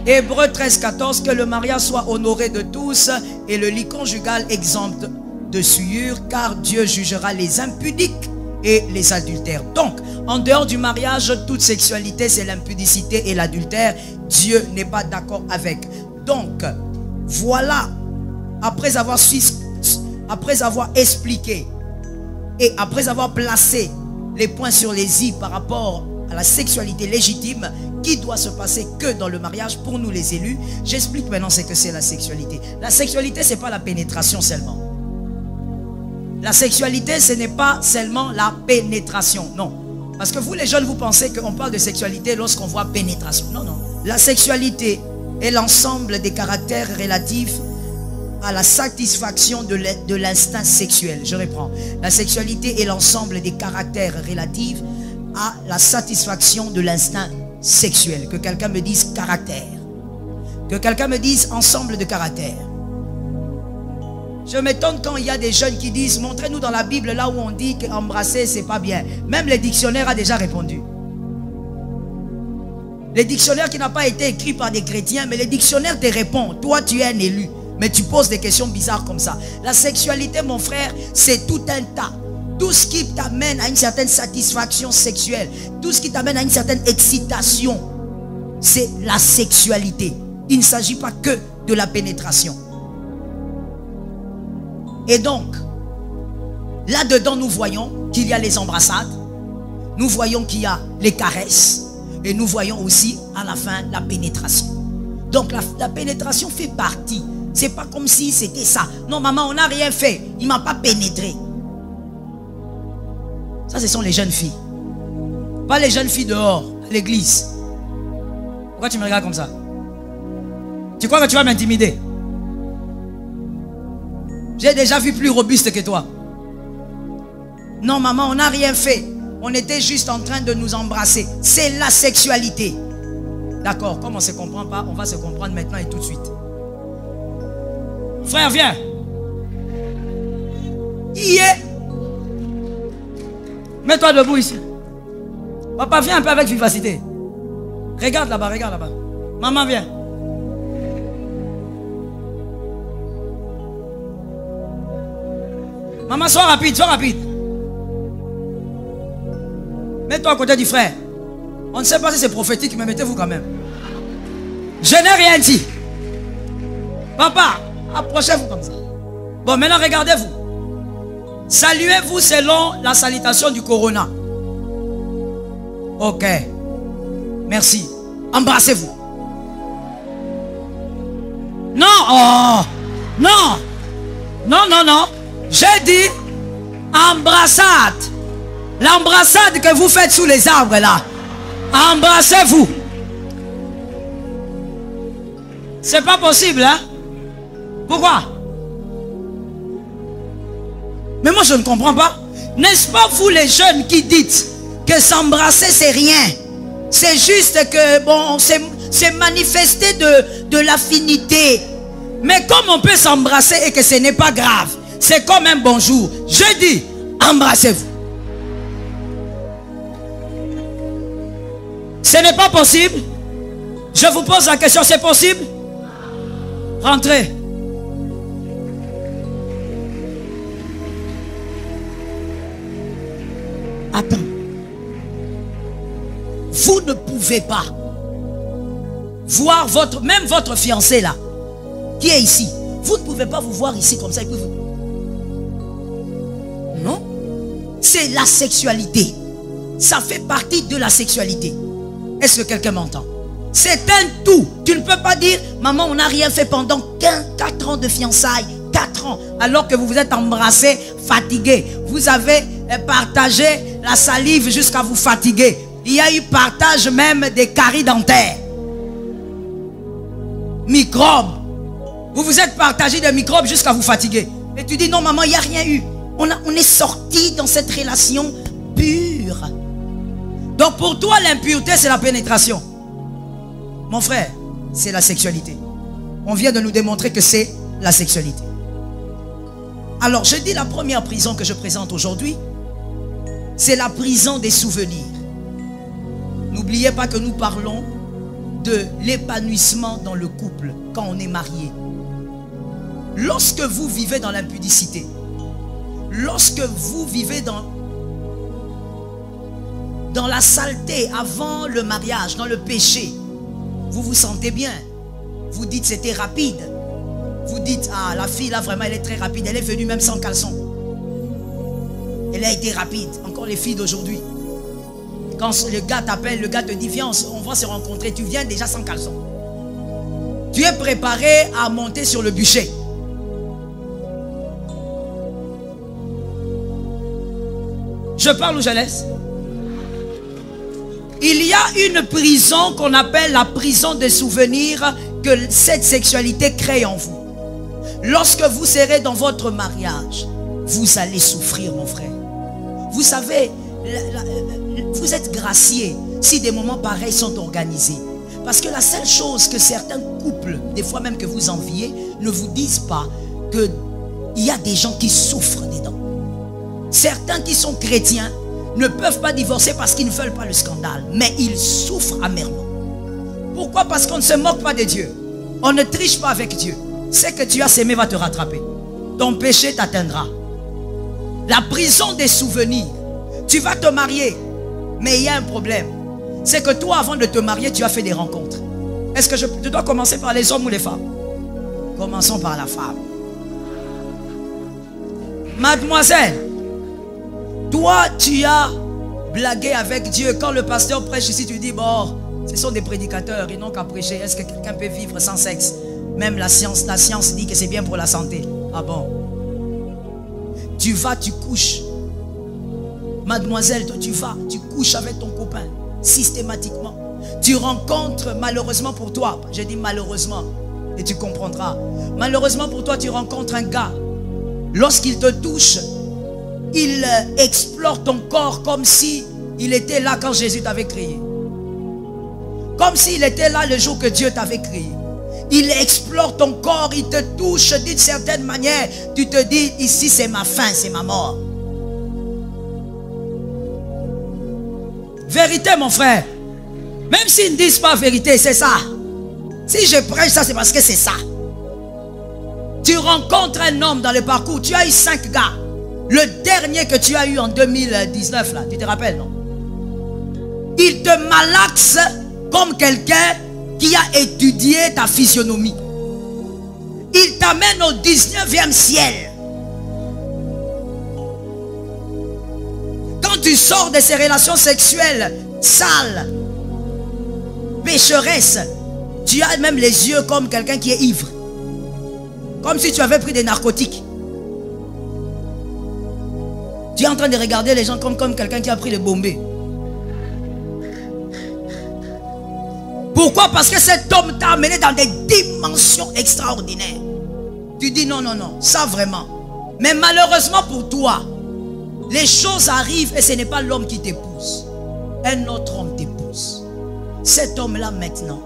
S1: Hébreux 13, 14, que le mariage soit honoré de tous et le lit conjugal exempt de souillure, car Dieu jugera les impudiques et les adultères. Donc, en dehors du mariage, toute sexualité, c'est l'impudicité et l'adultère. Dieu n'est pas d'accord avec. Donc, voilà, après avoir expliqué et après avoir placé les points sur les i par rapport à la sexualité légitime qui doit se passer que dans le mariage pour nous les élus, j'explique maintenant ce que c'est la sexualité. La sexualité, ce n'est pas la pénétration seulement. La sexualité, ce n'est pas seulement la pénétration, non. Parce que vous les jeunes, vous pensez qu'on parle de sexualité lorsqu'on voit pénétration. Non, non. La sexualité est l'ensemble des caractères relatifs à la satisfaction de l'instinct sexuel. Je reprends. La sexualité est l'ensemble des caractères relatifs à la satisfaction de l'instinct sexuel. Que quelqu'un me dise caractère. Que quelqu'un me dise ensemble de caractères. Je m'étonne quand il y a des jeunes qui disent, montrez-nous dans la Bible là où on dit qu'embrasser c'est pas bien. Même le dictionnaire a déjà répondu. Le dictionnaire qui n'a pas été écrit par des chrétiens, mais le dictionnaire te répond. Toi tu es un élu, mais tu poses des questions bizarres comme ça. La sexualité, mon frère, c'est tout un tas. Tout ce qui t'amène à une certaine satisfaction sexuelle, tout ce qui t'amène à une certaine excitation, c'est la sexualité. Il ne s'agit pas que de la pénétration. Et donc, là-dedans, nous voyons qu'il y a les embrassades, nous voyons qu'il y a les caresses, et nous voyons aussi, à la fin, la pénétration. Donc, la pénétration fait partie. C'est pas comme si c'était ça. Non, maman, on n'a rien fait. Il ne m'a pas pénétré. Ça, ce sont les jeunes filles. Pas les jeunes filles dehors, à l'église. Pourquoi tu me regardes comme ça? Tu crois que tu vas m'intimider? J'ai déjà vu plus robuste que toi. Non, maman, on n'a rien fait. On était juste en train de nous embrasser. C'est la sexualité. D'accord, comme on ne se comprend pas, on va se comprendre maintenant et tout de suite. Frère, viens. Yeah. Mets-toi debout ici. Papa, viens un peu avec vivacité. Regarde là-bas, regarde là-bas. Maman, viens. Maman, sois rapide, sois rapide. Mets-toi à côté du frère. On ne sait pas si c'est prophétique, mais mettez-vous quand même. Je n'ai rien dit. Papa, approchez-vous comme ça. Bon, maintenant regardez-vous. Saluez-vous selon la salutation du corona. Ok. Merci. Embrassez-vous. Non, oh, non. Non, non, non. J'ai dit embrassade. L'embrassade que vous faites sous les arbres là. Embrassez-vous. C'est pas possible, hein? Pourquoi? Mais moi je ne comprends pas. N'est-ce pas vous les jeunes qui dites que s'embrasser c'est rien? C'est juste que bon, c'est manifester de l'affinité. Mais comme on peut s'embrasser et que ce n'est pas grave, c'est comme un bonjour. Je dis, embrassez-vous. Ce n'est pas possible. Je vous pose la question, c'est possible? Rentrez. Attends. Vous ne pouvez pas voir même votre fiancé là, qui est ici. Vous ne pouvez pas vous voir ici comme ça et puis vous... Non. C'est la sexualité. Ça fait partie de la sexualité. Est-ce que quelqu'un m'entend? C'est un tout. Tu ne peux pas dire, maman, on n'a rien fait pendant 4 ans de fiançailles. 4 ans. Alors que vous vous êtes embrassés, fatigués. Vous avez partagé la salive jusqu'à vous fatiguer. Il y a eu partage même des caries dentaires. Microbes. Vous vous êtes partagé des microbes jusqu'à vous fatiguer. Et tu dis, non maman, il n'y a rien eu. On est sorti dans cette relation pure. Donc pour toi, l'impureté, c'est la pénétration. Mon frère, c'est la sexualité. On vient de nous démontrer que c'est la sexualité. Alors, je dis la première prison que je présente aujourd'hui, c'est la prison des souvenirs. N'oubliez pas que nous parlons de l'épanouissement dans le couple quand on est marié. Lorsque vous vivez dans l'impudicité, lorsque vous vivez dans la saleté avant le mariage, dans le péché, vous vous sentez bien. Vous dites c'était rapide. Vous dites, ah la fille là vraiment elle est très rapide. Elle est venue même sans caleçon. Elle a été rapide. Encore les filles d'aujourd'hui. Quand le gars t'appelle, le gars te dit viens on va se rencontrer. Tu viens déjà sans caleçon. Tu es préparé à monter sur le bûcher. Je parle ou je laisse? Il y a une prison qu'on appelle la prison des souvenirs que cette sexualité crée en vous. Lorsque vous serez dans votre mariage, vous allez souffrir, mon frère. Vous savez, vous êtes gracié si des moments pareils sont organisés. Parce que la seule chose que certains couples, des fois même que vous enviez, ne vous disent pas que il y a des gens qui souffrent dedans. Certains qui sont chrétiens ne peuvent pas divorcer parce qu'ils ne veulent pas le scandale, mais ils souffrent amèrement. Pourquoi? Parce qu'on ne se moque pas de Dieu. On ne triche pas avec Dieu. Ce que tu as sémé va te rattraper. Ton péché t'atteindra. La prison des souvenirs. Tu vas te marier, mais il y a un problème. C'est que toi, avant de te marier, tu as fait des rencontres. Est-ce que je dois commencer par les hommes ou les femmes? Commençons par la femme. Mademoiselle, toi, tu as blagué avec Dieu. Quand le pasteur prêche ici, tu dis, bon, ce sont des prédicateurs, ils n'ont qu'à prêcher. Est-ce que quelqu'un peut vivre sans sexe? Même la science dit que c'est bien pour la santé. Ah bon? Tu vas, tu couches. Mademoiselle, toi, tu couches avec ton copain, systématiquement. Tu rencontres, malheureusement pour toi, je dis malheureusement, et tu comprendras. Malheureusement pour toi, tu rencontres un gars. Lorsqu'il te touche, il explore ton corps comme si il était là quand Jésus t'avait créé. Comme s'il était là le jour que Dieu t'avait créé. Il explore ton corps, il te touche d'une certaine manière. Tu te dis, ici c'est ma fin, c'est ma mort. Vérité, mon frère. Même s'ils ne disent pas vérité, c'est ça. Si je prêche ça, c'est parce que c'est ça. Tu rencontres un homme dans le parcours. Tu as eu 5 gars. Le dernier que tu as eu en 2019, là, tu te rappelles, non? Il te malaxe comme quelqu'un qui a étudié ta physionomie. Il t'amène au 19e ciel. Quand tu sors de ces relations sexuelles sales, pécheresses, tu as même les yeux comme quelqu'un qui est ivre. Comme si tu avais pris des narcotiques. Tu es en train de regarder les gens comme quelqu'un qui a pris le bombé. Pourquoi? Parce que cet homme t'a amené dans des dimensions extraordinaires. Tu dis non, non, non, ça vraiment. Mais malheureusement pour toi, les choses arrivent et ce n'est pas l'homme qui t'épouse. Un autre homme t'épouse. Cet homme-là maintenant,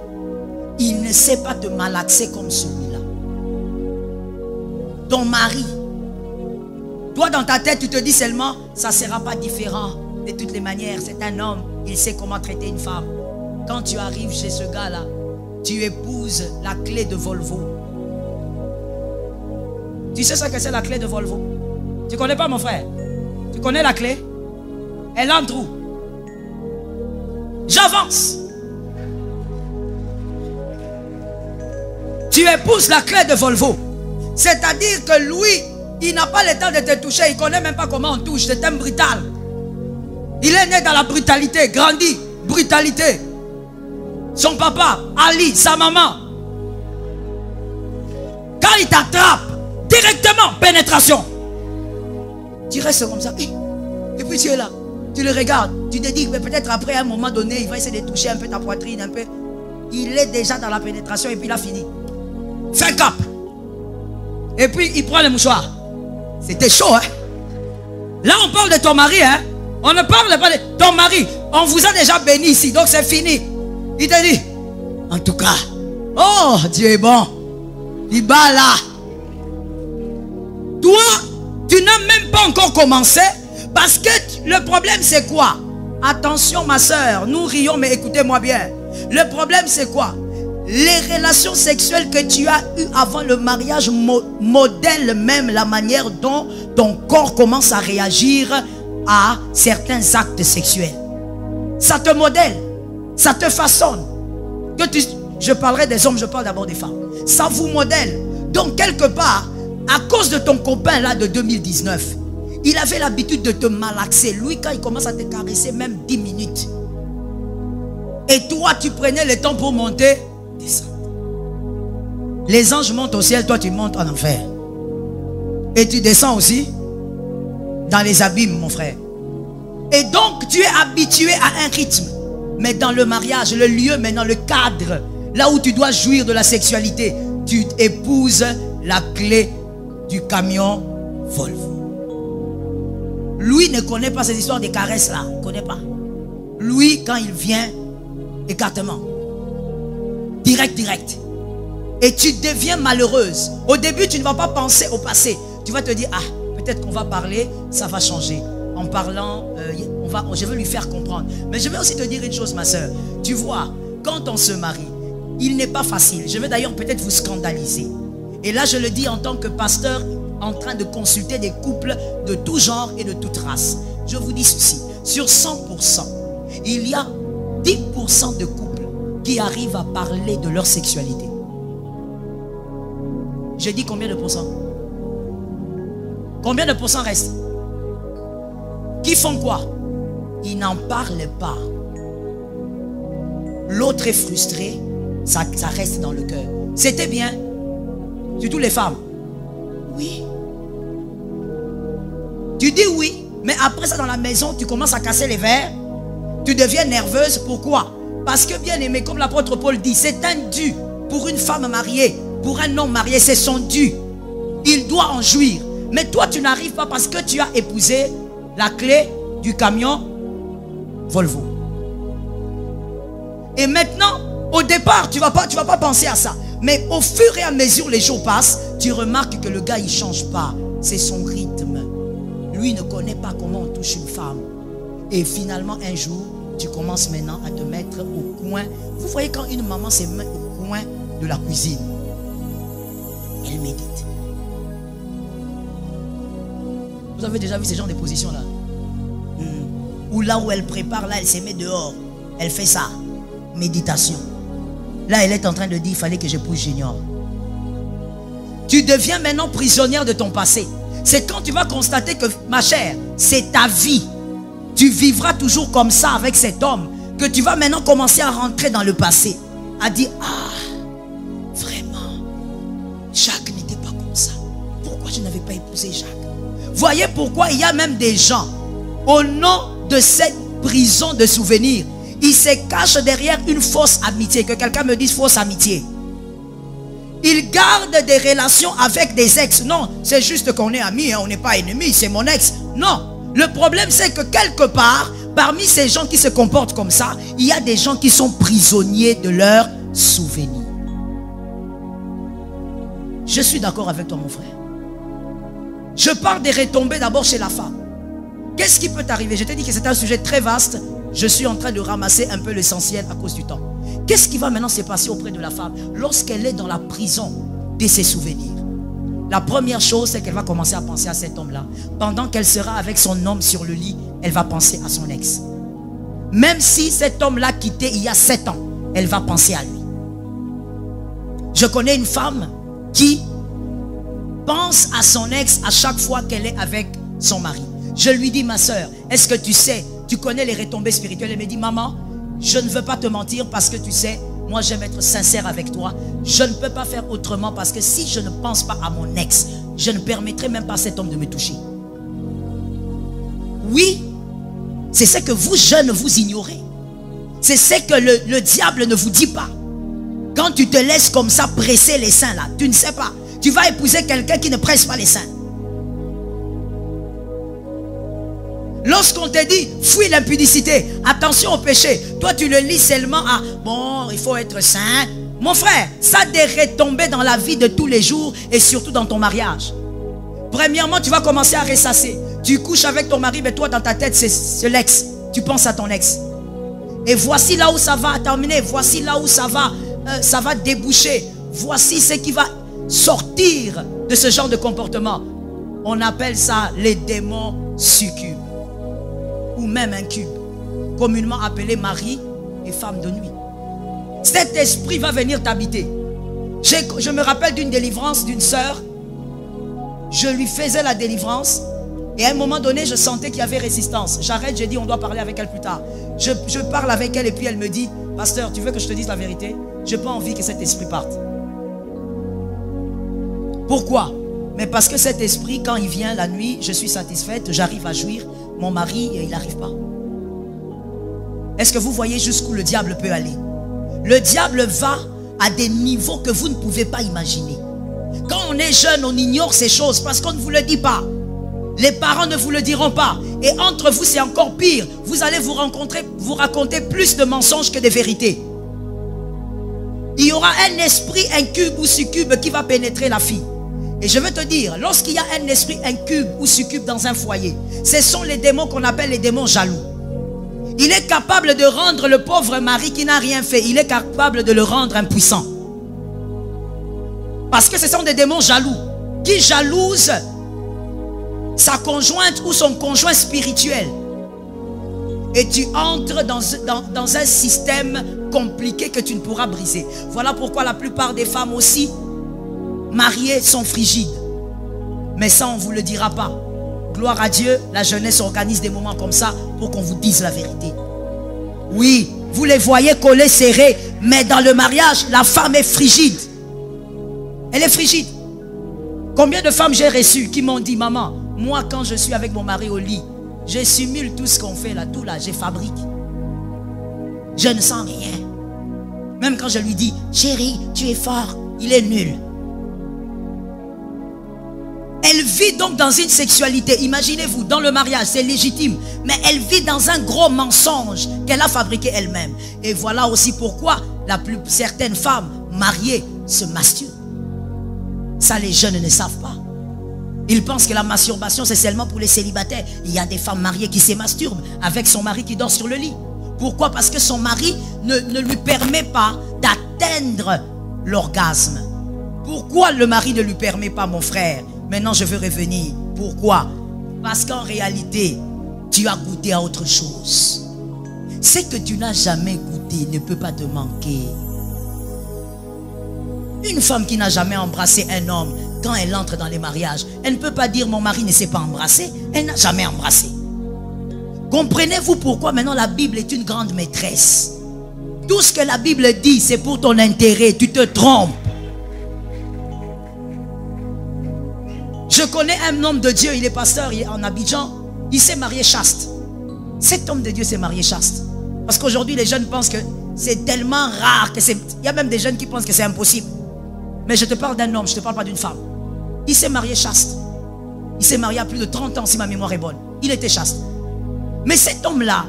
S1: il ne sait pas te malaxer comme celui-là. Ton mari, toi dans ta tête tu te dis seulement, ça ne sera pas différent. De toutes les manières, c'est un homme, il sait comment traiter une femme. Quand tu arrives chez ce gars-là, tu épouses la clé de Volvo. Tu sais ce que c'est la clé de Volvo? Tu connais pas, mon frère? Tu connais la clé? Elle entre où? J'avance. Tu épouses la clé de Volvo. C'est-à-dire que lui, il n'a pas le temps de te toucher. Il ne connaît même pas comment on touche. C'est un brutal. Il est né dans la brutalité, grandi, brutalité. Son papa, Ali, sa maman. Quand il t'attrape, directement, pénétration. Tu restes comme ça. Et puis tu es là. Tu le regardes. Tu te dis que peut-être après un moment donné, il va essayer de toucher un peu ta poitrine, un peu. Il est déjà dans la pénétration et puis il a fini. Fais cap. Et puis il prend le mouchoir. C'était chaud, hein. Là on parle de ton mari, hein. On ne parle pas de ton mari. On vous a déjà béni ici, donc c'est fini. Il te dit, en tout cas, oh Dieu est bon. Il bat là. Toi, tu n'as même pas encore commencé. Parce que le problème c'est quoi? Attention ma soeur, nous rions mais écoutez-moi bien. Le problème c'est quoi? Les relations sexuelles que tu as eues avant le mariage modèlent même la manière dont ton corps commence à réagir à certains actes sexuels. Ça te modèle, ça te façonne. Je parlerai des hommes, je parle d'abord des femmes. Ça vous modèle. Donc quelque part, à cause de ton copain là de 2019, il avait l'habitude de te malaxer. Lui, quand il commence à te caresser, même 10 minutes. Et toi, tu prenais le temps pour monter, descendre. Les anges montent au ciel, toi tu montes en enfer. Et tu descends aussi dans les abîmes, mon frère. Et donc, tu es habitué à un rythme. Mais dans le mariage, le lieu, maintenant le cadre, là où tu dois jouir de la sexualité, tu épouses la clé du camion Volvo. Lui ne connaît pas ces histoires de caresses là. Il ne connaît pas. Lui, quand il vient, écartement. Direct. Et tu deviens malheureuse. Au début, tu ne vas pas penser au passé. tu vas te dire, ah, peut-être qu'on va parler, ça va changer. En parlant, je vais lui faire comprendre. Mais je vais aussi te dire une chose, ma soeur. Tu vois, quand on se marie, il n'est pas facile. Je vais d'ailleurs peut-être vous scandaliser. Et là, je le dis en tant que pasteur, en train de consulter des couples de tout genre et de toute race. Je vous dis ceci, sur 100%, il y a 10% de couples qui arrivent à parler de leur sexualité. Je dis combien de pourcents? Combien de pourcents restent? Qui font quoi? Ils n'en parlent pas. L'autre est frustré, ça reste dans le cœur. C'était bien, surtout les femmes. Oui. Tu dis oui, mais après ça dans la maison, tu commences à casser les verres. Tu deviens nerveuse. Pourquoi? Parce que bien aimé, comme l'apôtre Paul dit, c'est un dû pour une femme mariée, pour un homme marié, c'est son dû. Il doit en jouir. Mais toi, tu n'arrives pas parce que tu as épousé la clé du camion Volvo. Et maintenant, au départ, tu vas pas penser à ça. Mais au fur et à mesure les jours passent, tu remarques que le gars, il ne change pas. C'est son rythme. Lui ne connaît pas comment on touche une femme. Et finalement, un jour, tu commences maintenant à te mettre au coin. Vous voyez quand une maman se met au coin de la cuisine, elle médite. Vous avez déjà vu ce genre de position-là? Ou là où elle prépare, là, elle se met dehors. Elle fait ça. Méditation. Là, elle est en train de dire, il fallait que j'épouse Junior. Tu deviens maintenant prisonnière de ton passé. C'est quand tu vas constater que, ma chère, c'est ta vie. Tu vivras toujours comme ça avec cet homme, que tu vas maintenant commencer à rentrer dans le passé. À dire, ah, vraiment, Jacques n'était pas comme ça. Pourquoi je n'avais pas épousé Jacques? Voyez pourquoi il y a même des gens, au nom de cette prison de souvenirs, ils se cachent derrière une fausse amitié. Que quelqu'un me dise fausse amitié. Ils gardent des relations avec des ex. Non, c'est juste qu'on est amis, hein, on n'est pas ennemis, c'est mon ex. Non, le problème c'est que quelque part, parmi ces gens qui se comportent comme ça, il y a des gens qui sont prisonniers de leurs souvenirs. Je suis d'accord avec toi, mon frère. Je parle des retombées d'abord chez la femme. Qu'est-ce qui peut t'arriver? Je t'ai dit que c'est un sujet très vaste. Je suis en train de ramasser un peu l'essentiel à cause du temps. Qu'est-ce qui va maintenant se passer auprès de la femme lorsqu'elle est dans la prison de ses souvenirs? La première chose, c'est qu'elle va commencer à penser à cet homme-là. Pendant qu'elle sera avec son homme sur le lit, elle va penser à son ex. Même si cet homme l'a quitté il y a 7 ans, elle va penser à lui. Je connais une femme qui pense à son ex à chaque fois qu'elle est avec son mari. Je lui dis, ma soeur, est-ce que tu sais, tu connais les retombées spirituelles? Elle me dit, maman, je ne veux pas te mentir parce que tu sais, moi j'aime être sincère avec toi. Je ne peux pas faire autrement parce que si je ne pense pas à mon ex, je ne permettrai même pas à cet homme de me toucher. Oui, c'est ce que vous jeunes vous ignorez. C'est ce que le diable ne vous dit pas. Quand tu te laisses comme ça presser les seins là, tu ne sais pas. Tu vas épouser quelqu'un qui ne presse pas les seins. Lorsqu'on te dit, fuis l'impudicité, attention au péché, toi tu le lis seulement à, bon, il faut être saint. Mon frère, ça a des retombées dans la vie de tous les jours et surtout dans ton mariage. Premièrement, tu vas commencer à ressasser. Tu couches avec ton mari, mais toi dans ta tête, c'est l'ex. Tu penses à ton ex. Et voici là où ça va terminer, voici là où ça va déboucher. Voici ce qui va sortir de ce genre de comportement. On appelle ça les démons succubes. Ou même incube, communément appelé mari et femme de nuit. Cet esprit va venir t'habiter. Je me rappelle d'une délivrance d'une sœur. Je lui faisais la délivrance et à un moment donné, je sentais qu'il y avait résistance. J'arrête, j'ai dit on doit parler avec elle plus tard. Je parle avec elle et puis elle me dit, pasteur, tu veux que je te dise la vérité? Je n'ai pas envie que cet esprit parte. Pourquoi? Mais parce que cet esprit, quand il vient la nuit, je suis satisfaite, j'arrive à jouir. Mon mari, il n'arrive pas. Est-ce que vous voyez jusqu'où le diable peut aller? Le diable va à des niveaux que vous ne pouvez pas imaginer. Quand on est jeune, on ignore ces choses parce qu'on ne vous le dit pas. Les parents ne vous le diront pas. Et entre vous, c'est encore pire. Vous allez vous raconter plus de mensonges que de vérités. Il y aura un esprit incube ou succube qui va pénétrer la fille. Et je veux te dire, lorsqu'il y a un esprit incube ou succube dans un foyer, ce sont les démons qu'on appelle les démons jaloux. Il est capable de rendre le pauvre mari qui n'a rien fait, il est capable de le rendre impuissant. Parce que ce sont des démons jaloux qui jalousent sa conjointe ou son conjoint spirituel. Et tu entres dans un système compliqué que tu ne pourras briser. Voilà pourquoi la plupart des femmes aussi mariées sont frigides. Mais ça, on ne vous le dira pas. Gloire à Dieu, la jeunesse organise des moments comme ça pour qu'on vous dise la vérité. Oui, vous les voyez collés, serrés, mais dans le mariage, la femme est frigide. Elle est frigide. Combien de femmes j'ai reçues qui m'ont dit, maman, moi quand je suis avec mon mari au lit, je simule tout ce qu'on fait là, tout là, je fabrique. Je ne sens rien. Même quand je lui dis, chérie, tu es fort, il est nul. Elle vit donc dans une sexualité, imaginez-vous, dans le mariage, c'est légitime, mais elle vit dans un gros mensonge qu'elle a fabriqué elle-même. Et voilà aussi pourquoi certaines femmes mariées se masturbent. Ça, les jeunes ne savent pas. Ils pensent que la masturbation, c'est seulement pour les célibataires. Il y a des femmes mariées qui se masturbent avec son mari qui dort sur le lit. Pourquoi? Parce que son mari ne lui permet pas d'atteindre l'orgasme. Pourquoi le mari ne lui permet pas, mon frère? Maintenant, je veux revenir. Pourquoi? Parce qu'en réalité, tu as goûté à autre chose. Ce que tu n'as jamais goûté ne peut pas te manquer. Une femme qui n'a jamais embrassé un homme, quand elle entre dans les mariages, elle ne peut pas dire mon mari ne s'est pas embrassé. Elle n'a jamais embrassé. Comprenez-vous pourquoi maintenant la Bible est une grande maîtresse? Tout ce que la Bible dit, c'est pour ton intérêt. Tu te trompes. Je connais un homme de Dieu, il est pasteur, il est en Abidjan. Il s'est marié chaste. Cet homme de Dieu s'est marié chaste. Parce qu'aujourd'hui, les jeunes pensent que c'est tellement rare que c'est... Il y a même des jeunes qui pensent que c'est impossible. Mais je te parle d'un homme, je ne te parle pas d'une femme. Il s'est marié chaste. Il s'est marié à plus de 30 ans, si ma mémoire est bonne. Il était chaste. Mais cet homme-là,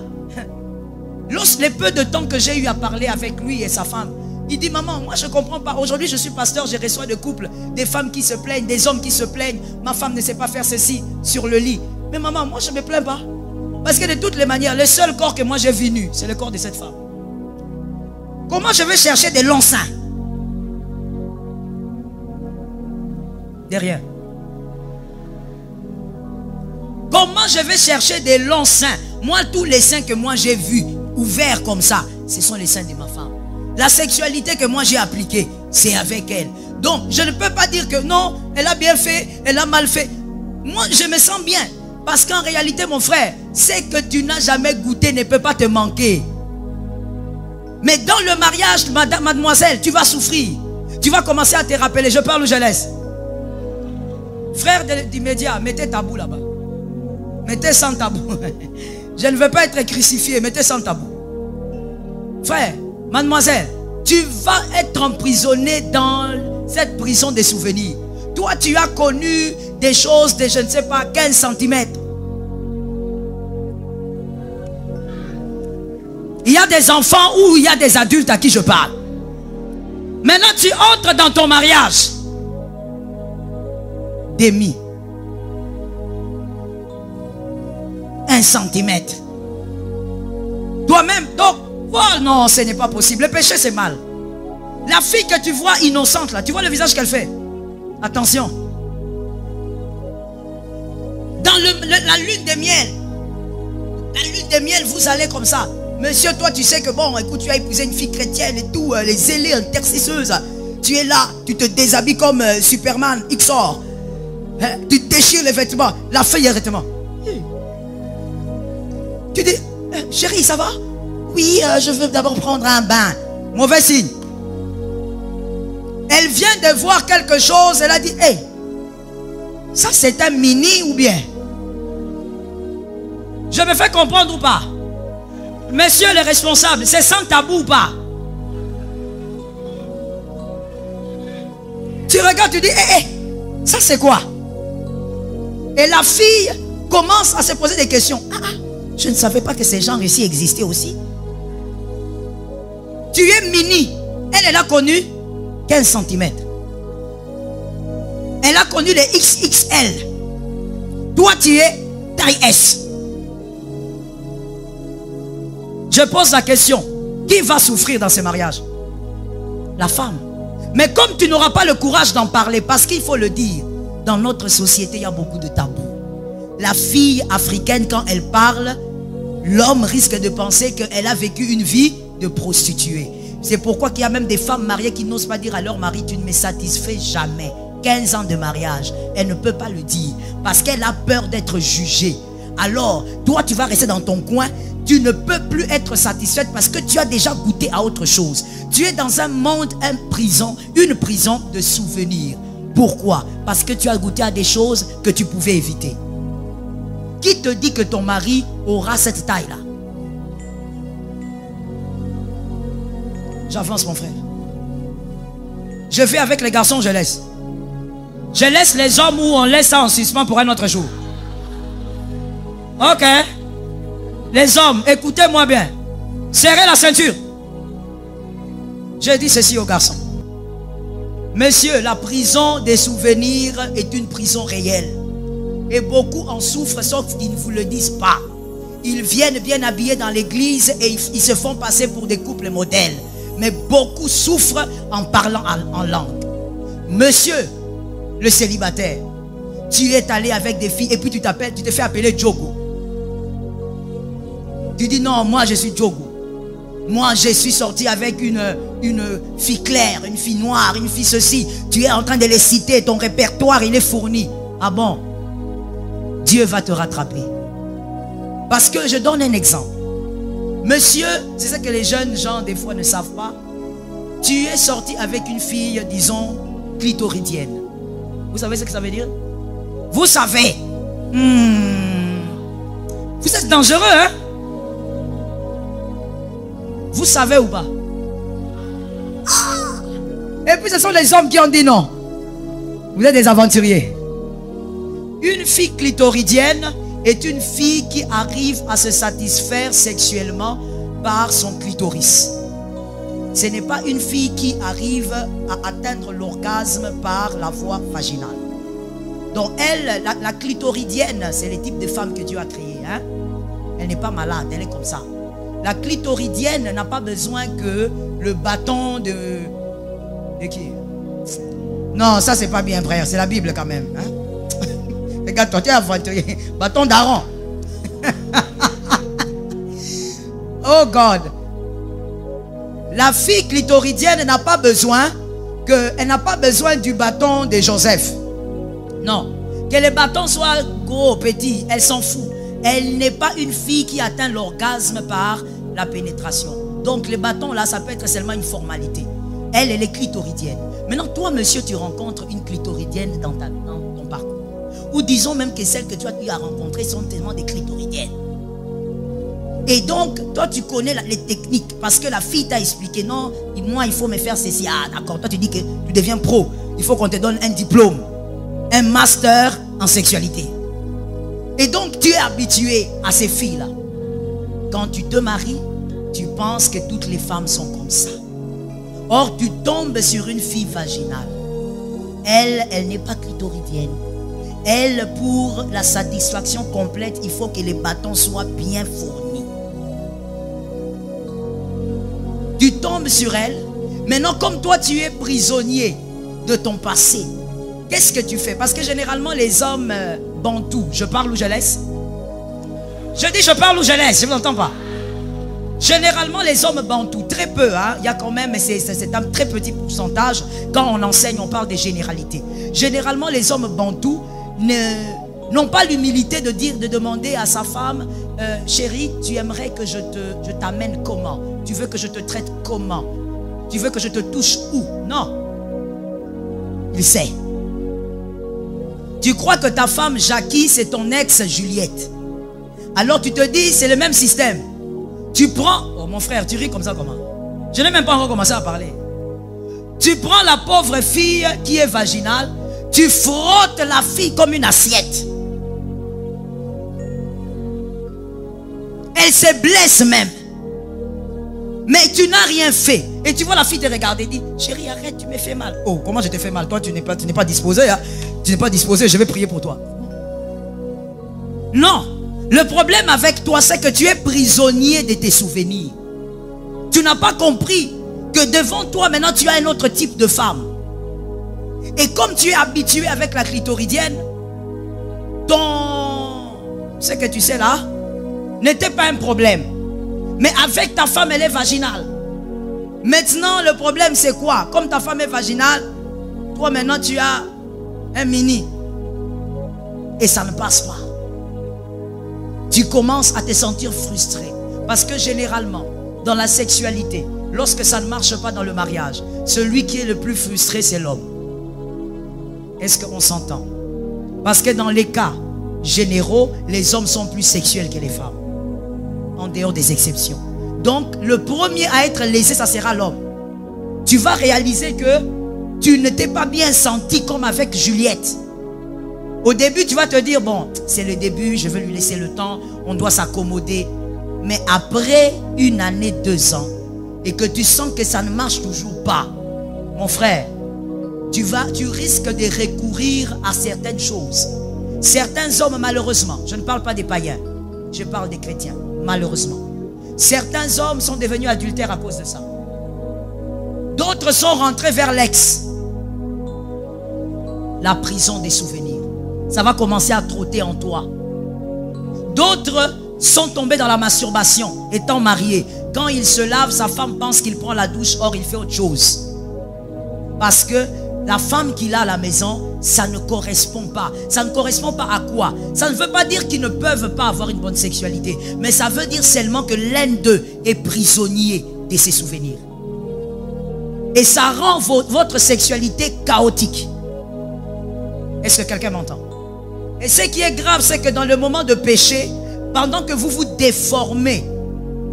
S1: les peu de temps que j'ai eu à parler avec lui et sa femme, il dit, maman, moi je ne comprends pas. Aujourd'hui, je suis pasteur, je reçois des couples, des femmes qui se plaignent, des hommes qui se plaignent. Ma femme ne sait pas faire ceci sur le lit. Mais maman, moi je ne me plains pas. Parce que de toutes les manières, le seul corps que moi j'ai vu nu, c'est le corps de cette femme. Comment je vais chercher des longs seins? Derrière. Comment je vais chercher des longs seins? Moi, tous les seins que moi j'ai vus, ouverts comme ça, ce sont les seins de ma femme. La sexualité que moi j'ai appliquée, c'est avec elle. Donc, je ne peux pas dire que non, elle a bien fait, elle a mal fait. Moi, je me sens bien. Parce qu'en réalité, mon frère, ce que tu n'as jamais goûté ne peut pas te manquer. Mais dans le mariage, mademoiselle, tu vas souffrir. Tu vas commencer à te rappeler. Je parle ou je laisse? Frère du média, mettez tabou là-bas. Mettez sans tabou. Je ne veux pas être crucifié, mettez sans tabou. Frère, mademoiselle, tu vas être emprisonné dans cette prison des souvenirs. Toi, tu as connu des choses de, je ne sais pas, 15 cm. Il y a des enfants ou il y a des adultes à qui je parle. Maintenant, tu entres dans ton mariage. Demi. 1 centimètre. Toi-même, donc, oh non, ce n'est pas possible. Le péché, c'est mal. La fille que tu vois innocente, là, tu vois le visage qu'elle fait. Attention. Dans la lune de miel. La lune de miel, vous allez comme ça. Monsieur, toi, tu sais que bon, écoute, tu as épousé une fille chrétienne et tout, les zélés intercesseuses. Tu es là, tu te déshabilles comme Superman, XOR. Hein? Tu déchires les vêtements. La fille est vêtements. Tu dis, chérie, ça va? Oui, je veux d'abord prendre un bain. Mauvais signe. Elle vient de voir quelque chose, elle a dit, hey, ça c'est un mini ou bien? Je me fais comprendre ou pas? Messieurs les responsables, c'est sans tabou ou pas? Tu regardes, tu dis, hey, ça c'est quoi? Et la fille commence à se poser des questions. Je ne savais pas que ces gens ici existaient aussi. Tu es mini. Elle a connu 15 cm. Elle a connu les XXL. Toi, tu es taille S. Je pose la question. Qui va souffrir dans ce mariage? La femme. Mais comme tu n'auras pas le courage d'en parler, parce qu'il faut le dire, dans notre société, il y a beaucoup de tabous. La fille africaine, quand elle parle, l'homme risque de penser qu'elle a vécu une vie de prostituée. C'est pourquoi il y a même des femmes mariées qui n'osent pas dire à leur mari, tu ne me satisfais jamais. 15 ans de mariage, elle ne peut pas le dire parce qu'elle a peur d'être jugée. Alors, toi, tu vas rester dans ton coin. Tu ne peux plus être satisfaite parce que tu as déjà goûté à autre chose. Tu es dans un monde, une prison de souvenirs. Pourquoi? Parce que tu as goûté à des choses que tu pouvais éviter. Qui te dit que ton mari aura cette taille-là? J'avance, mon frère. Je vais avec les garçons, je laisse. Je laisse les hommes ou on laisse ça en suspens pour un autre jour. Ok. Les hommes, écoutez-moi bien. Serrez la ceinture. Je dis ceci aux garçons. Messieurs, la prison des souvenirs est une prison réelle. Et beaucoup en souffrent, sauf qu'ils ne vous le disent pas. Ils viennent bien habillés dans l'église et ils se font passer pour des couples modèles. Mais beaucoup souffrent en parlant en langue. Monsieur, le célibataire, tu es allé avec des filles et puis tu te fais appeler Djogo. Tu dis non, moi je suis Djogo. Moi je suis sorti avec une fille claire, une fille noire, une fille ceci. Tu es en train de les citer, ton répertoire il est fourni. Ah bon? Dieu va te rattraper. Parce que je donne un exemple. Monsieur, c'est ça que les jeunes gens des fois ne savent pas. Tu es sorti avec une fille, disons, clitoridienne. Vous savez ce que ça veut dire? Vous savez. Vous êtes dangereux, hein? Vous savez ou pas? Et puis ce sont les hommes qui ont dit non. Vous êtes des aventuriers. Une fille clitoridienne est une fille qui arrive à se satisfaire sexuellement par son clitoris. Ce n'est pas une fille qui arrive à atteindre l'orgasme par la voie vaginale. Donc elle, la clitoridienne, c'est le type de femme que Dieu a créée. Hein? Elle n'est pas malade, elle est comme ça. La clitoridienne n'a pas besoin que le bâton de qui? Non, ça c'est pas bien, frère. C'est la Bible quand même. Hein? Regarde, toi, tu es aventurier. Bâton d'Aaron. Oh God. La fille clitoridienne n'a pas besoin du bâton de Joseph. Non. Que le bâton soit gros, petit, elle s'en fout. Elle n'est pas une fille qui atteint l'orgasme par la pénétration. Donc le bâton là, ça peut être seulement une formalité. Elle est clitoridienne. Maintenant, toi, monsieur, tu rencontres une clitoridienne dans ton parcours. Ou disons même que celles que tu as rencontrées sont tellement des clitoridiennes. Et donc, toi, tu connais les techniques. Parce que la fille t'a expliqué, non, moi, il faut me faire ceci. Ah, d'accord. Toi, tu dis que tu deviens pro. Il faut qu'on te donne un diplôme. Un master en sexualité. Et donc, tu es habitué à ces filles-là. Quand tu te maries, tu penses que toutes les femmes sont comme ça. Or, tu tombes sur une fille vaginale. Elle n'est pas clitoridienne. Elle, pour la satisfaction complète, il faut que les bâtons soient bien fournis. Tu tombes sur elle. Maintenant, comme toi, tu es prisonnier de ton passé, qu'est-ce que tu fais? Parce que généralement, les hommes bantous, je parle ou je laisse? Je dis je parle ou je laisse, je ne m'entends pas. Généralement, les hommes bantous, très peu, hein, il y a quand même, mais c'est un très petit pourcentage. Quand on enseigne, on parle des généralités. Généralement, les hommes bantous n'ont pas l'humilité de demander à sa femme, chérie, tu aimerais que je t'amène comment? Tu veux que je te traite comment? Tu veux que je te touche où? Non. Il sait. Tu crois que ta femme Jackie, c'est ton ex Juliette. Alors tu te dis, c'est le même système. Tu prends... Oh mon frère, tu ris comme ça comment? Je n'ai même pas encore commencé à parler. Tu prends la pauvre fille qui est vaginale, tu frottes la fille comme une assiette. Elle se blesse même. Mais tu n'as rien fait. Et tu vois la fille te regarder et dit, chérie, arrête, tu me fais mal. Oh, comment je te fais mal? Toi, tu n'es pas disposé. Hein? Tu n'es pas disposé, je vais prier pour toi. Non. Le problème avec toi, c'est que tu es prisonnier de tes souvenirs. Tu n'as pas compris que devant toi, maintenant, tu as un autre type de femme. Et comme tu es habitué avec la clitoridienne, ce que tu sais là, n'était pas un problème. Mais avec ta femme, elle est vaginale. Maintenant, le problème, c'est quoi? Comme ta femme est vaginale, toi, maintenant, tu as un mini. Et ça ne passe pas. Tu commences à te sentir frustré. Parce que généralement, dans la sexualité, lorsque ça ne marche pas dans le mariage, celui qui est le plus frustré, c'est l'homme. Est-ce qu'on s'entend? Parce que dans les cas généraux, les hommes sont plus sexuels que les femmes. En dehors des exceptions. Donc, le premier à être lésé, ça sera l'homme. Tu vas réaliser que tu ne t'es pas bien senti comme avec Juliette. Au début, tu vas te dire, bon, c'est le début, je vais lui laisser le temps, on doit s'accommoder. Mais après 1 année, 2 ans, et que tu sens que ça ne marche toujours pas, mon frère, tu risques de recourir à certaines choses. Certains hommes, malheureusement, je ne parle pas des païens, je parle des chrétiens, malheureusement. Certains hommes sont devenus adultères à cause de ça. D'autres sont rentrés vers l'ex. La prison des souvenirs. Ça va commencer à trotter en toi. D'autres sont tombés dans la masturbation, étant mariés. Quand il se lave, sa femme pense qu'il prend la douche, or il fait autre chose. Parce que la femme qu'il a à la maison, ça ne correspond pas. Ça ne correspond pas à quoi? Ça ne veut pas dire qu'ils ne peuvent pas avoir une bonne sexualité. Mais ça veut dire seulement que l'un d'eux est prisonnier de ses souvenirs. Et ça rend votre sexualité chaotique. Est-ce que quelqu'un m'entend? Et ce qui est grave, c'est que dans le moment de péché, pendant que vous vous déformez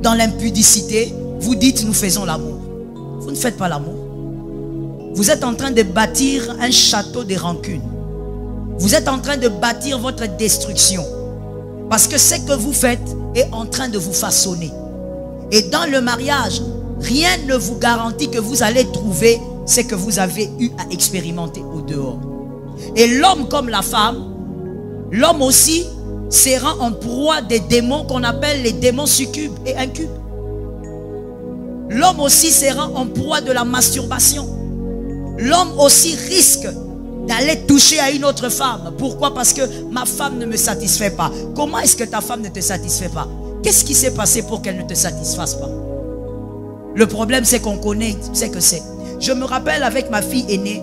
S1: dans l'impudicité, vous dites nous faisons l'amour. Vous ne faites pas l'amour. Vous êtes en train de bâtir un château de rancune. Vous êtes en train de bâtir votre destruction. Parce que ce que vous faites est en train de vous façonner. Et dans le mariage, rien ne vous garantit que vous allez trouver ce que vous avez eu à expérimenter au dehors. Et l'homme comme la femme, l'homme aussi sera en proie des démons qu'on appelle les démons succubes et incubes. L'homme aussi sera en proie de la masturbation. L'homme aussi risque d'aller toucher à une autre femme. Pourquoi? Parce que ma femme ne me satisfait pas. Comment est-ce que ta femme ne te satisfait pas? Qu'est-ce qui s'est passé pour qu'elle ne te satisfasse pas? Le problème, c'est qu'on connaît ce que c'est. Je me rappelle avec ma fille aînée,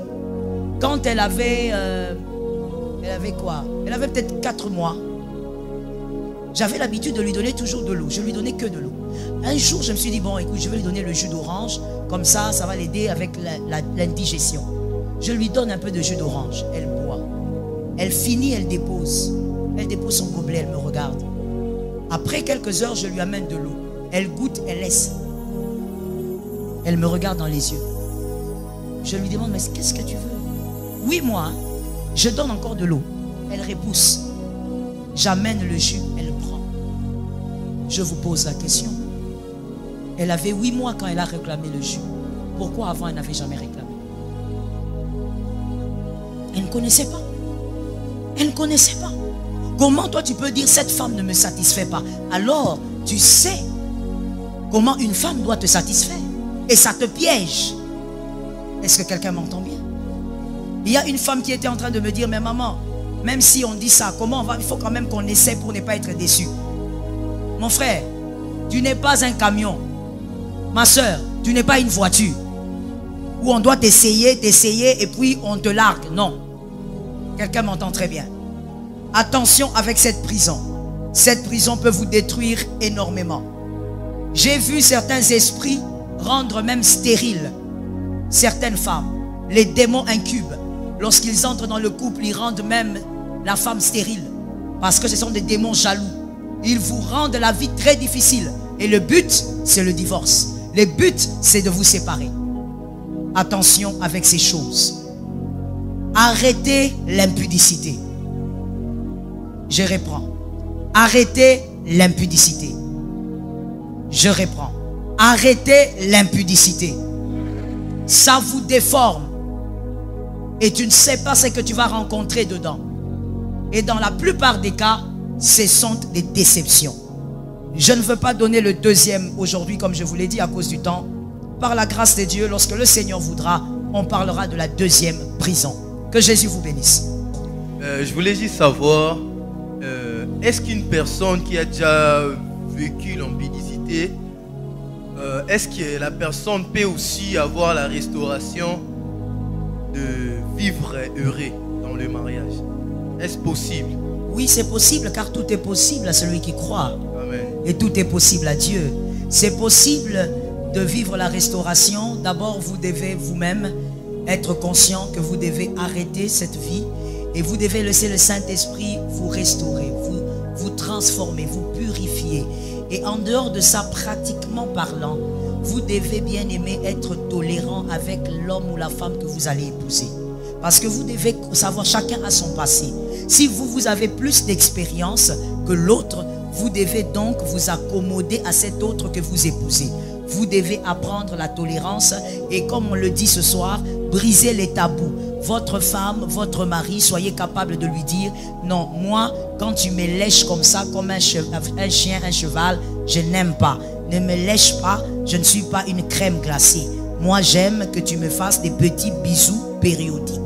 S1: quand elle avait quoi? Elle avait peut-être 4 mois. J'avais l'habitude de lui donner toujours de l'eau. Je lui donnais que de l'eau. Un jour, je me suis dit, bon, écoute, je vais lui donner le jus d'orange. Comme ça, ça va l'aider avec l'indigestion. Je lui donne un peu de jus d'orange. Elle boit. Elle finit, elle dépose. Elle dépose son gobelet, elle me regarde. Après quelques heures, je lui amène de l'eau. Elle goûte, elle laisse. Elle me regarde dans les yeux. Je lui demande, mais qu'est-ce que tu veux? Oui, moi, hein, je donne encore de l'eau. Elle repousse. J'amène le jus, elle prend. Je vous pose la question. Elle avait 8 mois quand elle a réclamé le jus. Pourquoi avant elle n'avait jamais réclamé? Elle ne connaissait pas. Elle ne connaissait pas. Comment toi tu peux dire cette femme ne me satisfait pas? Alors tu sais comment une femme doit te satisfaire. Et ça te piège. Est-ce que quelqu'un m'entend bien? Il y a une femme qui était en train de me dire, mais maman, même si on dit ça, comment on va? Il faut quand même qu'on essaie pour ne pas être déçu. Mon frère, tu n'es pas un camion. Ma soeur, tu n'es pas une voiture où on doit t'essayer et puis on te largue. Non. Quelqu'un m'entend très bien. Attention avec cette prison. Cette prison peut vous détruire énormément. J'ai vu certains esprits rendre même stériles certaines femmes. Les démons incubes, lorsqu'ils entrent dans le couple, ils rendent même la femme stérile. Parce que ce sont des démons jaloux. Ils vous rendent la vie très difficile. Et le but, c'est le divorce. Le but, c'est de vous séparer. Attention avec ces choses. Arrêtez l'impudicité. Je reprends. Arrêtez l'impudicité. Je reprends. Arrêtez l'impudicité. Ça vous déforme. Et tu ne sais pas ce que tu vas rencontrer dedans. Et dans la plupart des cas, ce sont des déceptions. Je ne veux pas donner le deuxième aujourd'hui, comme je vous l'ai dit, à cause du temps. Par la grâce de Dieu, lorsque le Seigneur voudra, on parlera de la deuxième prison. Que Jésus vous bénisse.
S2: Je voulais juste savoir, est-ce qu'une personne qui a déjà vécu l'impudicité, est-ce que la personne peut aussi avoir la restauration de vivre heureux dans le mariage? Est-ce possible?
S1: Oui, c'est possible, car tout est possible à celui qui croit.
S2: Amen.
S1: Et tout est possible à Dieu. C'est possible de vivre la restauration. D'abord, vous devez vous-même être conscient que vous devez arrêter cette vie et vous devez laisser le Saint-Esprit vous restaurer, vous transformer, vous purifier. Et en dehors de ça, pratiquement parlant, vous devez bien aimer être tolérant avec l'homme ou la femme que vous allez épouser. Parce que vous devez savoir, chacun a son passé. Si vous avez plus d'expérience que l'autre, vous devez donc vous accommoder à cet autre que vous épousez. Vous devez apprendre la tolérance et comme on le dit ce soir, briser les tabous. Votre femme, votre mari, soyez capable de lui dire « Non, moi, quand tu me lèches comme ça, comme un chien, un cheval, je n'aime pas. Ne me lèche pas, je ne suis pas une crème glacée. Moi, j'aime que tu me fasses des petits bisous périodiques. »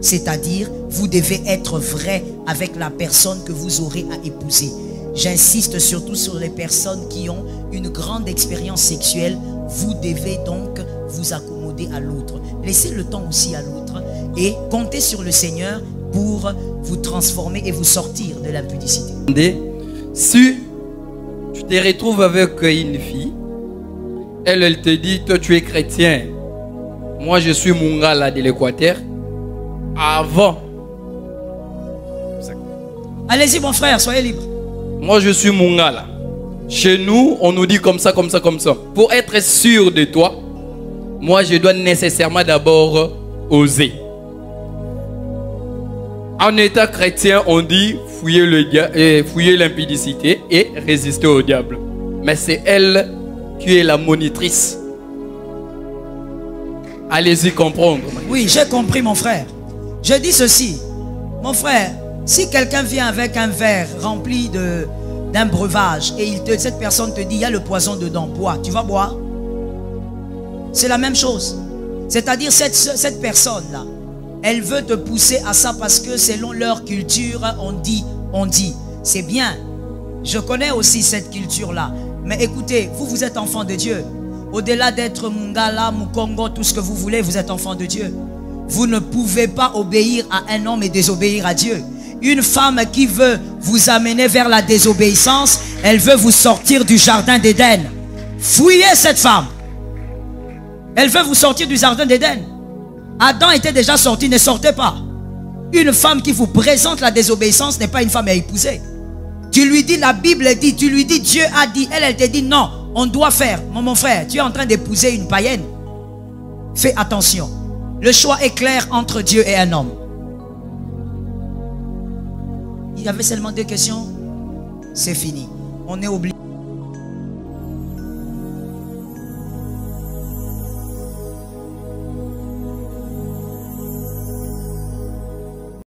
S1: C'est-à-dire, vous devez être vrai avec la personne que vous aurez à épouser. J'insiste surtout sur les personnes qui ont une grande expérience sexuelle. Vous devez donc vous accommoder à l'autre. Laissez le temps aussi à l'autre et comptez sur le Seigneur pour vous transformer et vous sortir de l'impudicité.
S3: Si tu te retrouves avec une fille, elle te dit, toi tu es chrétien, moi je suis Mungala de l'Équateur. Avant.
S1: Allez-y mon frère, soyez libre.
S3: Moi je suis Mungala. Chez nous, on nous dit comme ça, comme ça, comme ça. Pour être sûr de toi, moi je dois nécessairement d'abord oser. En état chrétien, on dit fouiller l'impudicité et résister au diable. Mais c'est elle qui est la monitrice. Allez-y comprendre.
S1: Oui, j'ai compris mon frère. Je dis ceci, mon frère, si quelqu'un vient avec un verre rempli d'un breuvage et cette personne te dit, il y a le poison dedans, bois, tu vas boire? C'est la même chose. C'est-à-dire cette personne-là, elle veut te pousser à ça parce que selon leur culture, on dit. C'est bien. Je connais aussi cette culture-là. Mais écoutez, vous êtes enfant de Dieu. Au-delà d'être Mungala, Mukongo, tout ce que vous voulez, vous êtes enfant de Dieu. Vous ne pouvez pas obéir à un homme et désobéir à Dieu. Une femme qui veut vous amener vers la désobéissance, elle veut vous sortir du jardin d'Éden. Fouillez cette femme. Elle veut vous sortir du jardin d'Éden. Adam était déjà sorti, ne sortez pas. Une femme qui vous présente la désobéissance n'est pas une femme à épouser. Tu lui dis, la Bible dit, tu lui dis, Dieu a dit, elle te dit non, on doit faire. Mon frère, tu es en train d'épouser une païenne. Fais attention. Le choix est clair entre Dieu et un homme. Il y avait seulement 2 questions. C'est fini. On est obligé.